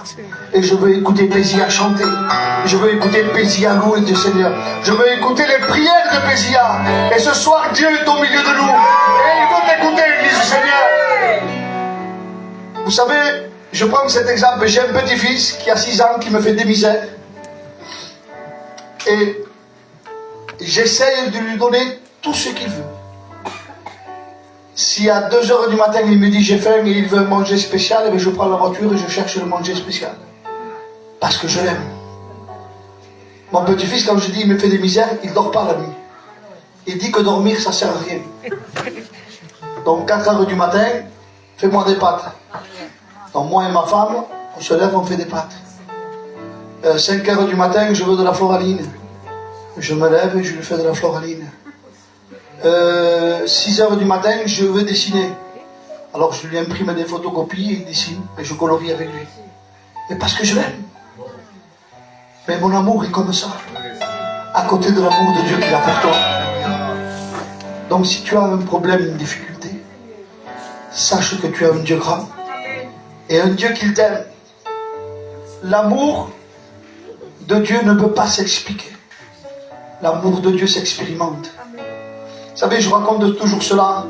Et je veux écouter Pésia chanter. Je veux écouter Pésia louer Dieu Seigneur. Je veux écouter les prières de Pésia. Et ce soir, Dieu est au milieu de nous. Et il veut t'écouter, Église du Seigneur. Vous savez, je prends cet exemple. J'ai un petit-fils qui a 6 ans, qui me fait des misères. Et j'essaye de lui donner tout ce qu'il veut. Si à 2 h du matin, il me dit j'ai faim et il veut manger spécial, et je prends la voiture et je cherche le manger spécial. Parce que je l'aime. Mon petit-fils, quand je dis il me fait des misères, il ne dort pas la nuit. Il dit que dormir, ça ne sert à rien. Donc 4 h du matin, fais-moi des pâtes. Donc moi et ma femme, on se lève, on fait des pâtes. 5 h du matin, je veux de la floraline. Je me lève et je lui fais de la floraline. 6 h du matin, je veux dessiner. Alors je lui imprime des photocopies et il dessine. Et je colorie avec lui. Et parce que je l'aime. Mais mon amour est comme ça. À côté de l'amour de Dieu qu'il a pour toi. Donc si tu as un problème, une difficulté, sache que tu as un Dieu grand. Et un Dieu qui t'aime. L'amour de Dieu ne peut pas s'expliquer. L'amour de Dieu s'expérimente. Vous savez, je raconte toujours cela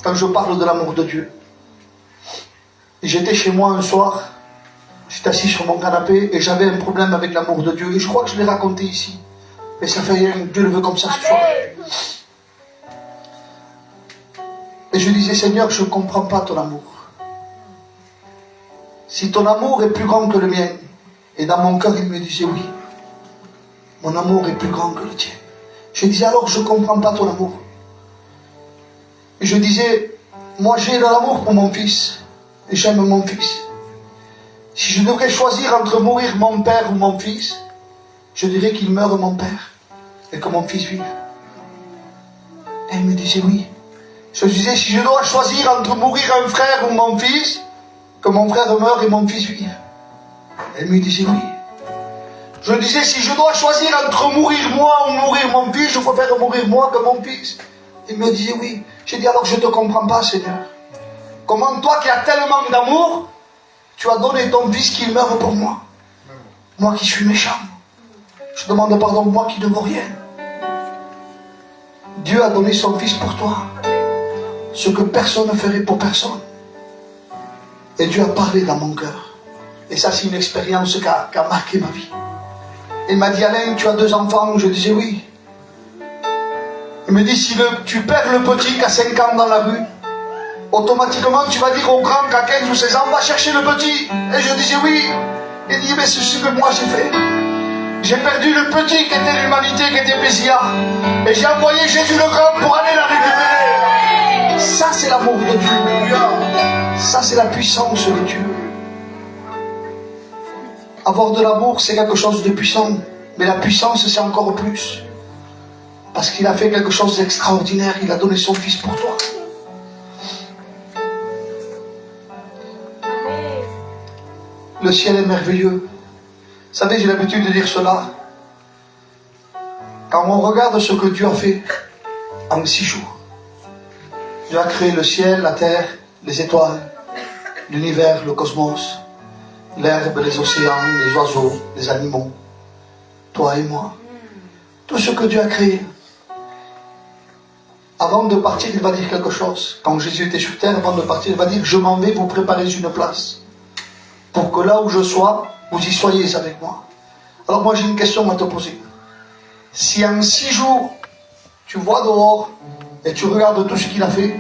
quand je parle de l'amour de Dieu. J'étais chez moi un soir, j'étais assis sur mon canapé et j'avais un problème avec l'amour de Dieu. Et je crois que je l'ai raconté ici. Mais ça fait rien, Dieu le veut comme ça ce soir. Et je disais, Seigneur, je ne comprends pas ton amour. Si ton amour est plus grand que le mien, et dans mon cœur il me disait oui, mon amour est plus grand que le tien. Je disais alors, je ne comprends pas ton amour. Et je disais, moi j'ai de l'amour pour mon fils, et j'aime mon fils. Si je devrais choisir entre mourir mon père ou mon fils, je dirais qu'il meure mon père, et que mon fils vive. Et il me disait oui. Je disais, si je dois choisir entre mourir un frère ou mon fils, que mon frère meure et mon fils vive. Elle me disait oui. Je disais, si je dois choisir entre mourir moi ou mourir mon fils, je préfère mourir moi que mon fils. Il me disait oui. J'ai dit, alors je ne te comprends pas, Seigneur. Comment toi qui as tellement d'amour, tu as donné ton fils qu'il meure pour moi. Moi qui suis méchant. Je demande pardon, moi qui ne vaux rien. Dieu a donné son fils pour toi. Ce que personne ne ferait pour personne. Et Dieu a parlé dans mon cœur. Et ça, c'est une expérience qui a marqué ma vie. Il m'a dit, Alain, tu as 2 enfants? Je disais oui. Il me dit, si tu perds le petit qui a 5 ans dans la rue, automatiquement tu vas dire au grand qui a 15 ou 16 ans, va chercher le petit. Et je disais oui. Il dit, mais c'est ce que moi j'ai fait. J'ai perdu le petit qui était l'humanité, qui était Pésia. Et j'ai envoyé Jésus le grand pour aller la récupérer. Ça, c'est l'amour de Dieu. Ça, c'est la puissance de Dieu. Avoir de l'amour, c'est quelque chose de puissant. Mais la puissance, c'est encore plus. Parce qu'il a fait quelque chose d'extraordinaire. Il a donné son fils pour toi. Le ciel est merveilleux. Vous savez, j'ai l'habitude de dire cela. Quand on regarde ce que Dieu a fait en 6 jours. Dieu a créé le ciel, la terre, les étoiles, l'univers, le cosmos, l'herbe, les océans, les oiseaux, les animaux, toi et moi. Tout ce que Dieu a créé. Avant de partir, il va dire quelque chose. Quand Jésus était sur terre, avant de partir, il va dire, je m'en vais vous préparer une place. Pour que là où je sois, vous y soyez avec moi. Alors moi j'ai une question à te poser. Si en 6 jours, tu vois dehors, et tu regardes tout ce qu'il a fait,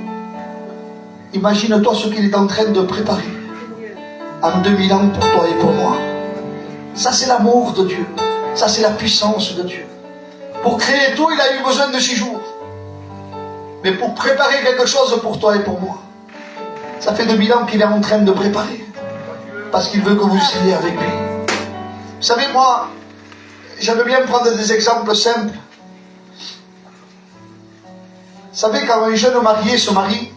imagine-toi ce qu'il est en train de préparer en 2000 ans pour toi et pour moi. Ça, c'est l'amour de Dieu. Ça, c'est la puissance de Dieu. Pour créer tout, il a eu besoin de 6 jours. Mais pour préparer quelque chose pour toi et pour moi, ça fait 2000 ans qu'il est en train de préparer. Parce qu'il veut que vous soyez avec lui. Vous savez, moi, j'aime bien prendre des exemples simples. Vous savez, quand un jeune marié se marie,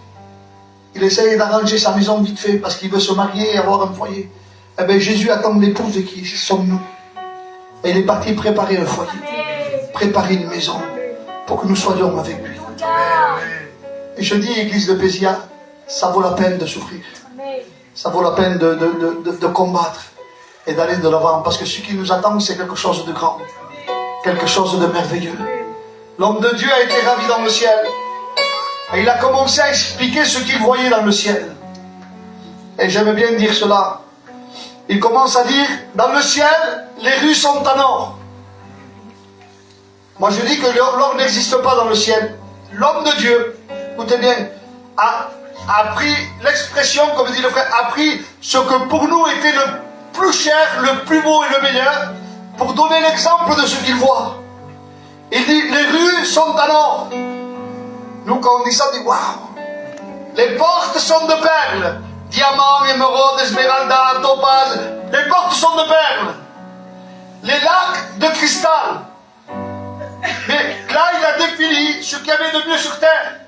il essaye d'arranger sa maison vite fait parce qu'il veut se marier et avoir un foyer. Eh bien, Jésus attend l'épouse qui sommes nous. Et il est parti préparer un foyer, préparer une maison pour que nous soyons avec lui. Et je dis, Église de Pézia, ça vaut la peine de souffrir. Ça vaut la peine de combattre et d'aller de l'avant. Parce que ce qui nous attend, c'est quelque chose de grand, quelque chose de merveilleux. L'homme de Dieu a été ravi dans le ciel. Et il a commencé à expliquer ce qu'il voyait dans le ciel. Et j'aime bien dire cela. Il commence à dire, dans le ciel, les rues sont en or. Moi je dis que l'or n'existe pas dans le ciel. L'homme de Dieu, écoutez bien, a pris l'expression, comme dit le frère, a pris ce que pour nous était le plus cher, le plus beau et le meilleur, pour donner l'exemple de ce qu'il voit. Il dit, les rues sont en or. Nous, quand on dit ça, on dit, waouh! Les portes sont de perles. Diamants, émeraudes, esmeralda, topaz. Les portes sont de perles. Les lacs de cristal. Mais là, il a défini ce qu'il y avait de mieux sur terre.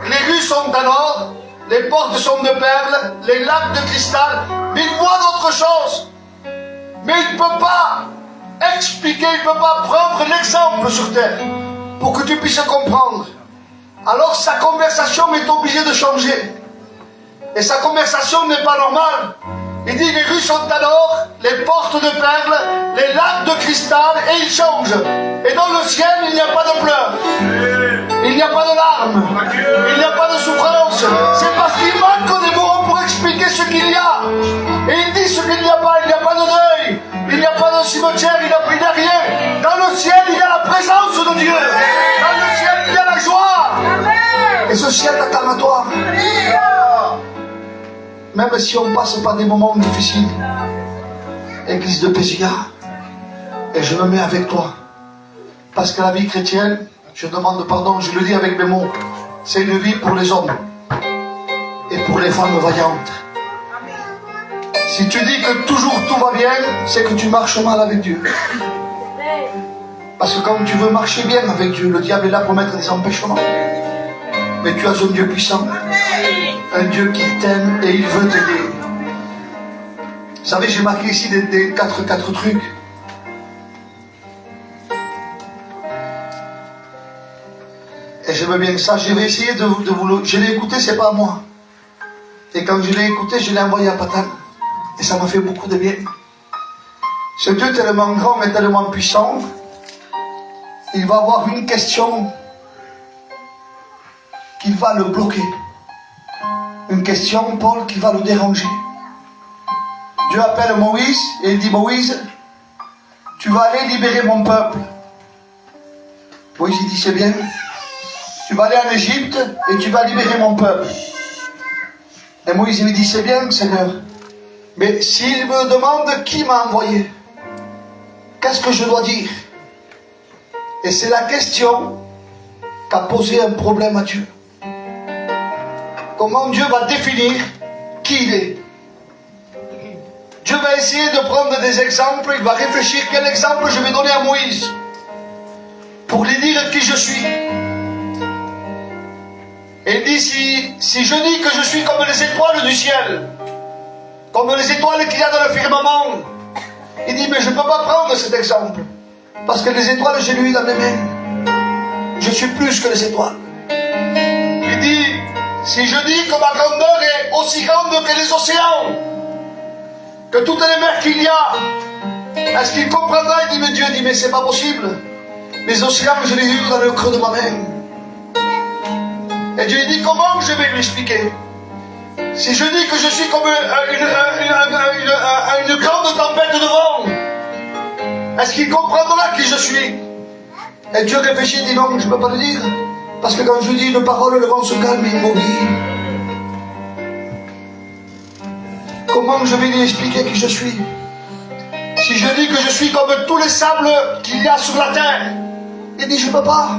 Les rues sont en or, les portes sont de perles, les lacs de cristal. Mais il voit d'autres choses. Mais il ne peut pas expliquer, il ne peut pas prendre l'exemple sur terre pour que tu puisses comprendre. Alors sa conversation est obligée de changer. Et sa conversation n'est pas normale. Il dit, les rues sont en or, les portes de perles, les lacs de cristal, et il change. Et dans le ciel, il n'y a pas de pleurs. Il n'y a pas de larmes. Il n'y a pas de souffrance. C'est parce qu'il manque des mots pour expliquer ce qu'il y a. Et il dit ce qu'il n'y a pas. Il n'y a pas de deuil. Il n'y a pas de cimetière. Il n'y a rien. Dans le ciel, il y a la présence de Dieu. Dans le ciel, il y a la joie. Et ce ciel acclamatoire. Même si on passe par des moments difficiles, Église de Pézia, et je me mets avec toi. Parce que la vie chrétienne, je demande pardon, je le dis avec mes mots, c'est une vie pour les hommes et pour les femmes vaillantes. Si tu dis que toujours tout va bien, c'est que tu marches mal avec Dieu. Parce que quand tu veux marcher bien avec Dieu, le diable est là pour mettre des empêchements. Mais tu as un Dieu puissant, un Dieu qui t'aime et il veut t'aider. Vous savez, j'ai marqué ici des quatre trucs. Et j'aime bien ça. Je vais essayer de vous le... Je l'ai écouté, c'est pas à moi. Et quand je l'ai écouté, je l'ai envoyé à Patan. Et ça m'a fait beaucoup de bien. Ce Dieu tellement grand et tellement puissant, il va avoir une question qui va le bloquer. Une question, Paul, qui va le déranger. Dieu appelle Moïse et il dit, Moïse, tu vas aller libérer mon peuple. Moïse il dit, c'est bien. Tu vas aller en Égypte et tu vas libérer mon peuple. Et Moïse lui dit, c'est bien, Seigneur. Mais s'il me demande qui m'a envoyé, qu'est-ce que je dois dire? Et c'est la question qu'a posé un problème à Dieu. Comment Dieu va définir qui il est? Dieu va essayer de prendre des exemples, il va réfléchir quel exemple je vais donner à Moïse pour lui dire qui je suis. Et il dit, si je dis que je suis comme les étoiles du ciel, comme les étoiles qu'il y a dans le firmament, il dit, mais je ne peux pas prendre cet exemple, parce que les étoiles, j'ai lu dans mes mains. Je suis plus que les étoiles. Il dit, si je dis que ma grandeur est aussi grande que les océans, que toutes les mers qu'il y a, est-ce qu'il comprendra? Il dit, mais Dieu dit, mais c'est pas possible. Les océans, je les ai eus dans le creux de ma main. Et Dieu dit, comment je vais lui expliquer? Si je dis que je suis comme une grande tempête de vent, est-ce qu'il comprendra qui je suis? Et Dieu réfléchit et dit, non, je ne peux pas le dire. Parce que quand je dis une parole, le vent se calme et immobile. Comment je vais lui expliquer qui je suis? Si je dis que je suis comme tous les sables qu'il y a sur la terre, il dit je ne peux pas.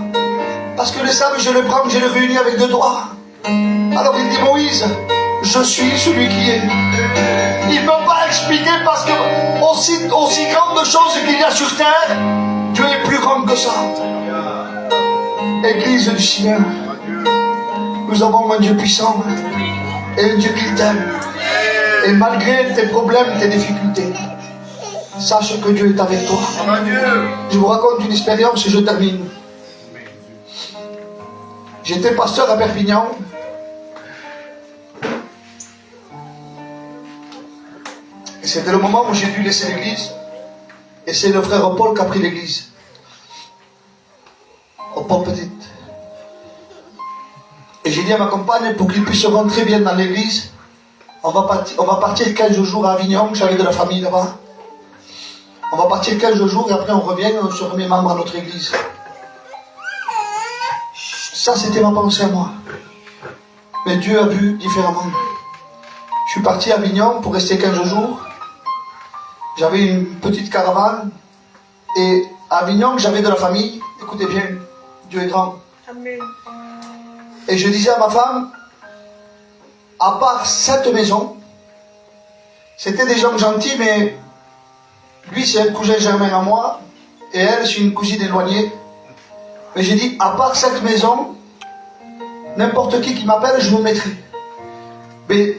Parce que les sables, je les prends, je les réunis avec 2 doigts. Alors il dit Moïse, je suis celui qui est. Il ne peut pas expliquer parce que aussi grandes choses qu'il y a sur terre, Dieu est plus grand que ça. Église du Seigneur, nous avons un Dieu puissant et un Dieu qui t'aime. Et malgré tes problèmes, tes difficultés, sache que Dieu est avec toi. Je vous raconte une expérience et je termine. J'étais pasteur à Perpignan. Et c'était le moment où j'ai dû laisser l'église. Et c'est le frère Paul qui a pris l'église. Au Paul Petite. Et j'ai dit à ma compagne, pour qu'il puisse rentrer bien dans l'église, on va partir 15 jours à Avignon, j'avais de la famille là-bas. On va partir 15 jours et après on revient et on se remet membre à notre église. Ça c'était ma pensée à moi. Mais Dieu a vu différemment. Je suis parti à Avignon pour rester 15 jours. J'avais une petite caravane. Et à Avignon, j'avais de la famille. Écoutez bien, Dieu est grand. Amen. Et je disais à ma femme, à part cette maison, c'était des gens gentils, mais lui c'est un cousin germain à moi, et elle c'est une cousine éloignée. Mais j'ai dit, à part cette maison, n'importe qui m'appelle, je me mettrai. Mais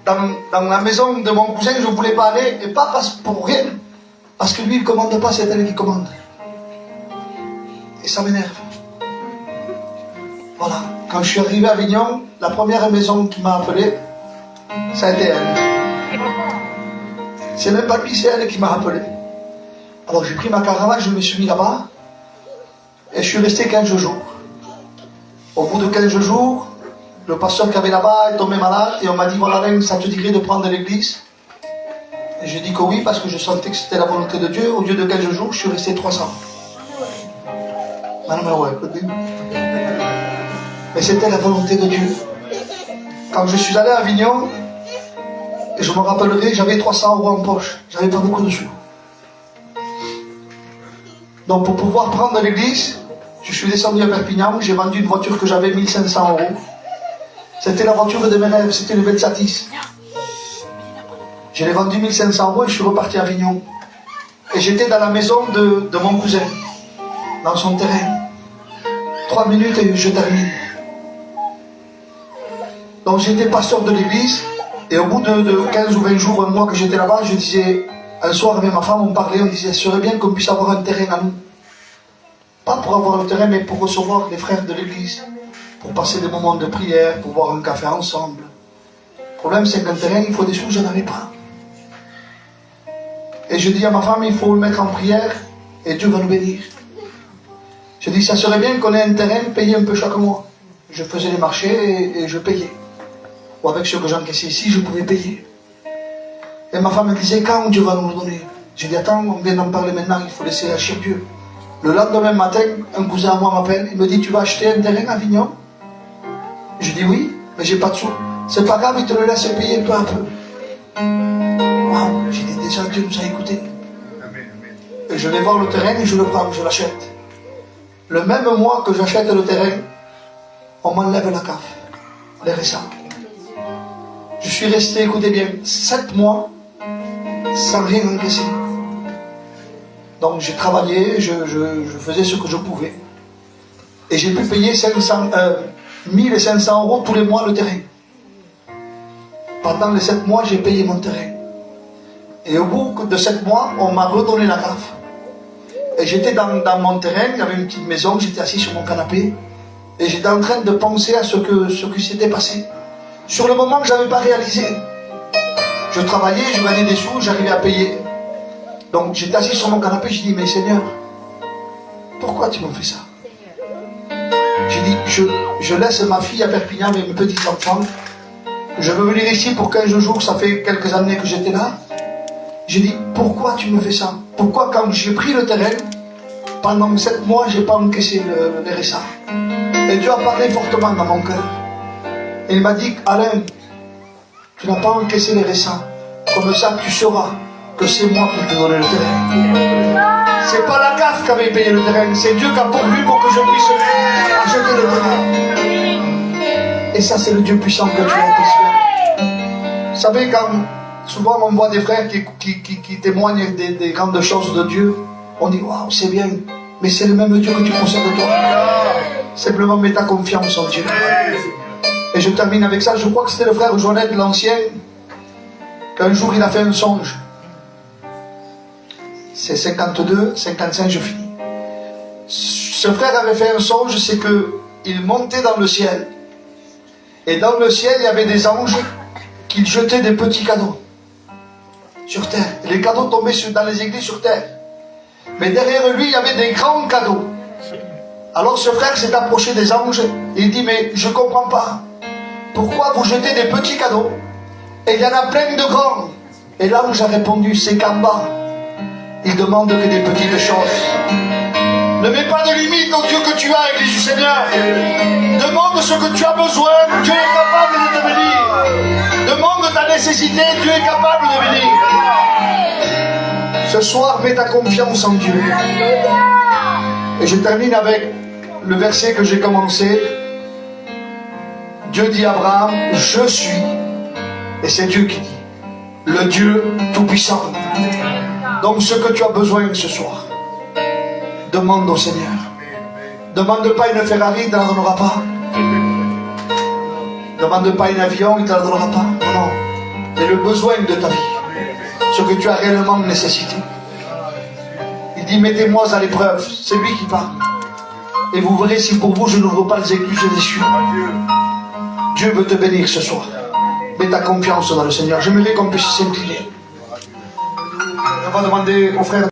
dans la maison de mon cousin, je ne voulais pas aller, et pas pour rien, parce que lui il ne commande pas, c'est elle qui commande. Et ça m'énerve. Voilà. Quand je suis arrivé à Avignon, la première maison qui m'a appelé, ça a été elle. C'est même pas lui, c'est elle qui m'a appelé. Alors j'ai pris ma caravane, je me suis mis là-bas, et je suis resté 15 jours. Au bout de 15 jours, le pasteur qui avait là-bas est tombé malade, et on m'a dit, voilà, Alain, ça te dirait de prendre l'église? Et j'ai dit que oui, parce que je sentais que c'était la volonté de Dieu. Au lieu de 15 jours, je suis resté 300. Mais c'était la volonté de Dieu. Quand je suis allé à Avignon, et je me rappellerai, j'avais 300 € en poche. J'avais pas beaucoup de sous. Donc pour pouvoir prendre l'église, je suis descendu à Perpignan, j'ai vendu une voiture que j'avais 1500 €. C'était la voiture de mes rêves, c'était une Velsatis. Je l'ai vendue 1500 € et je suis reparti à Avignon. Et j'étais dans la maison de mon cousin, dans son terrain. 3 minutes et je termine. Donc j'étais pasteur de l'église, et au bout de 15 ou 20 jours, un mois que j'étais là-bas, je disais, un soir avec ma femme, on parlait, on disait, ce serait bien qu'on puisse avoir un terrain à nous. Pas pour avoir le terrain, mais pour recevoir les frères de l'église, pour passer des moments de prière, pour boire un café ensemble. Le problème, c'est qu'un terrain, il faut des sous, je n'en avais pas. Et je dis à ma femme, il faut le mettre en prière, et Dieu va nous bénir. Je dis, ça serait bien qu'on ait un terrain, payer un peu chaque mois. Je faisais les marchés et je payais. Ou avec ce que j'encaissais ici, je pouvais payer. Et ma femme me disait, quand Dieu va nous le donner? J'ai dit, attends, on vient d'en parler maintenant, il faut laisser lâcher Dieu. Le lendemain matin, un cousin à moi m'appelle, il me dit, tu vas acheter un terrain à Avignon? Je dis oui, mais j'ai pas de sous. C'est pas grave, il te le laisse payer peu à peu. Waouh, j'ai dit, déjà Dieu nous a écoutés. Et je vais voir le terrain et je le prends, je l'achète. Le même mois que j'achète le terrain, on m'enlève la CAF, les RSA. Je suis resté, écoutez bien, 7 mois sans rien encaisser. Donc j'ai travaillé, je faisais ce que je pouvais. Et j'ai pu payer 1500 € tous les mois le terrain. Pendant les 7 mois, j'ai payé mon terrain. Et au bout de 7 mois, on m'a redonné la CAF. Et j'étais dans mon terrain, il y avait une petite maison, j'étais assis sur mon canapé. Et j'étais en train de penser à ce qui s'était passé. Sur le moment, je n'avais pas réalisé. Je travaillais, je gagnais des sous, j'arrivais à payer. Donc j'étais assis sur mon canapé, j'ai dit, mais Seigneur, pourquoi tu m'as fait ça? J'ai dit, je laisse ma fille à Perpignan avec mes petits enfants. Je veux venir ici pour 15 jours, ça fait quelques années que j'étais là. J'ai dit, pourquoi tu me fais ça? Pourquoi quand j'ai pris le terrain, pendant 7 mois, je n'ai pas encaissé le RSA? Et Dieu a parlé fortement dans mon cœur. Et il m'a dit, Alain, tu n'as pas encaissé les récents. Comme ça, tu sauras que c'est moi qui t'ai donné le terrain. C'est pas la CAF qui avait payé le terrain, c'est Dieu qui a pourvu pour que je puisse acheter le terrain. Et ça, c'est le Dieu puissant que tu as. Vous savez, quand souvent on voit des frères qui témoignent des grandes choses de Dieu, on dit, waouh, c'est bien, mais c'est le même Dieu que tu possèdes toi. Simplement, mets ta confiance en Dieu. Et je termine avec ça, je crois que c'était le frère Joannette, l'ancien, qu'un jour il a fait un songe. C'est 52, 55, je finis. Ce frère avait fait un songe, c'est qu'il montait dans le ciel. Et dans le ciel, il y avait des anges qui jetaient des petits cadeaux sur terre. Et les cadeaux tombaient dans les églises sur terre. Mais derrière lui, il y avait des grands cadeaux. Alors ce frère s'est approché des anges et il dit, mais je ne comprends pas. Pourquoi vous jetez des petits cadeaux et il y en a plein de grands? Et l'ange a répondu, c'est qu'en bas, il demande que des petites choses. Ne mets pas de limite au Dieu que tu as, Église du Seigneur. Demande ce que tu as besoin, Dieu est capable de te bénir. Demande ta nécessité, Dieu est capable de bénir. Ce soir, mets ta confiance en Dieu. Et je termine avec le verset que j'ai commencé. Dieu dit à Abraham, je suis, et c'est Dieu qui dit, le Dieu Tout-Puissant. Donc ce que tu as besoin ce soir, demande au Seigneur. Demande pas une Ferrari, il ne te la donnera pas. Demande pas un avion, il ne te la donnera pas. Non, non. C'est le besoin de ta vie. Ce que tu as réellement nécessité. Il dit, mettez-moi à l'épreuve. C'est lui qui parle. Et vous verrez si pour vous je n'ouvre pas les écluses des cieux. Dieu veut te bénir ce soir. Mets ta confiance dans le Seigneur. J'aimerais qu'on puisse s'incliner. On va demander au frère.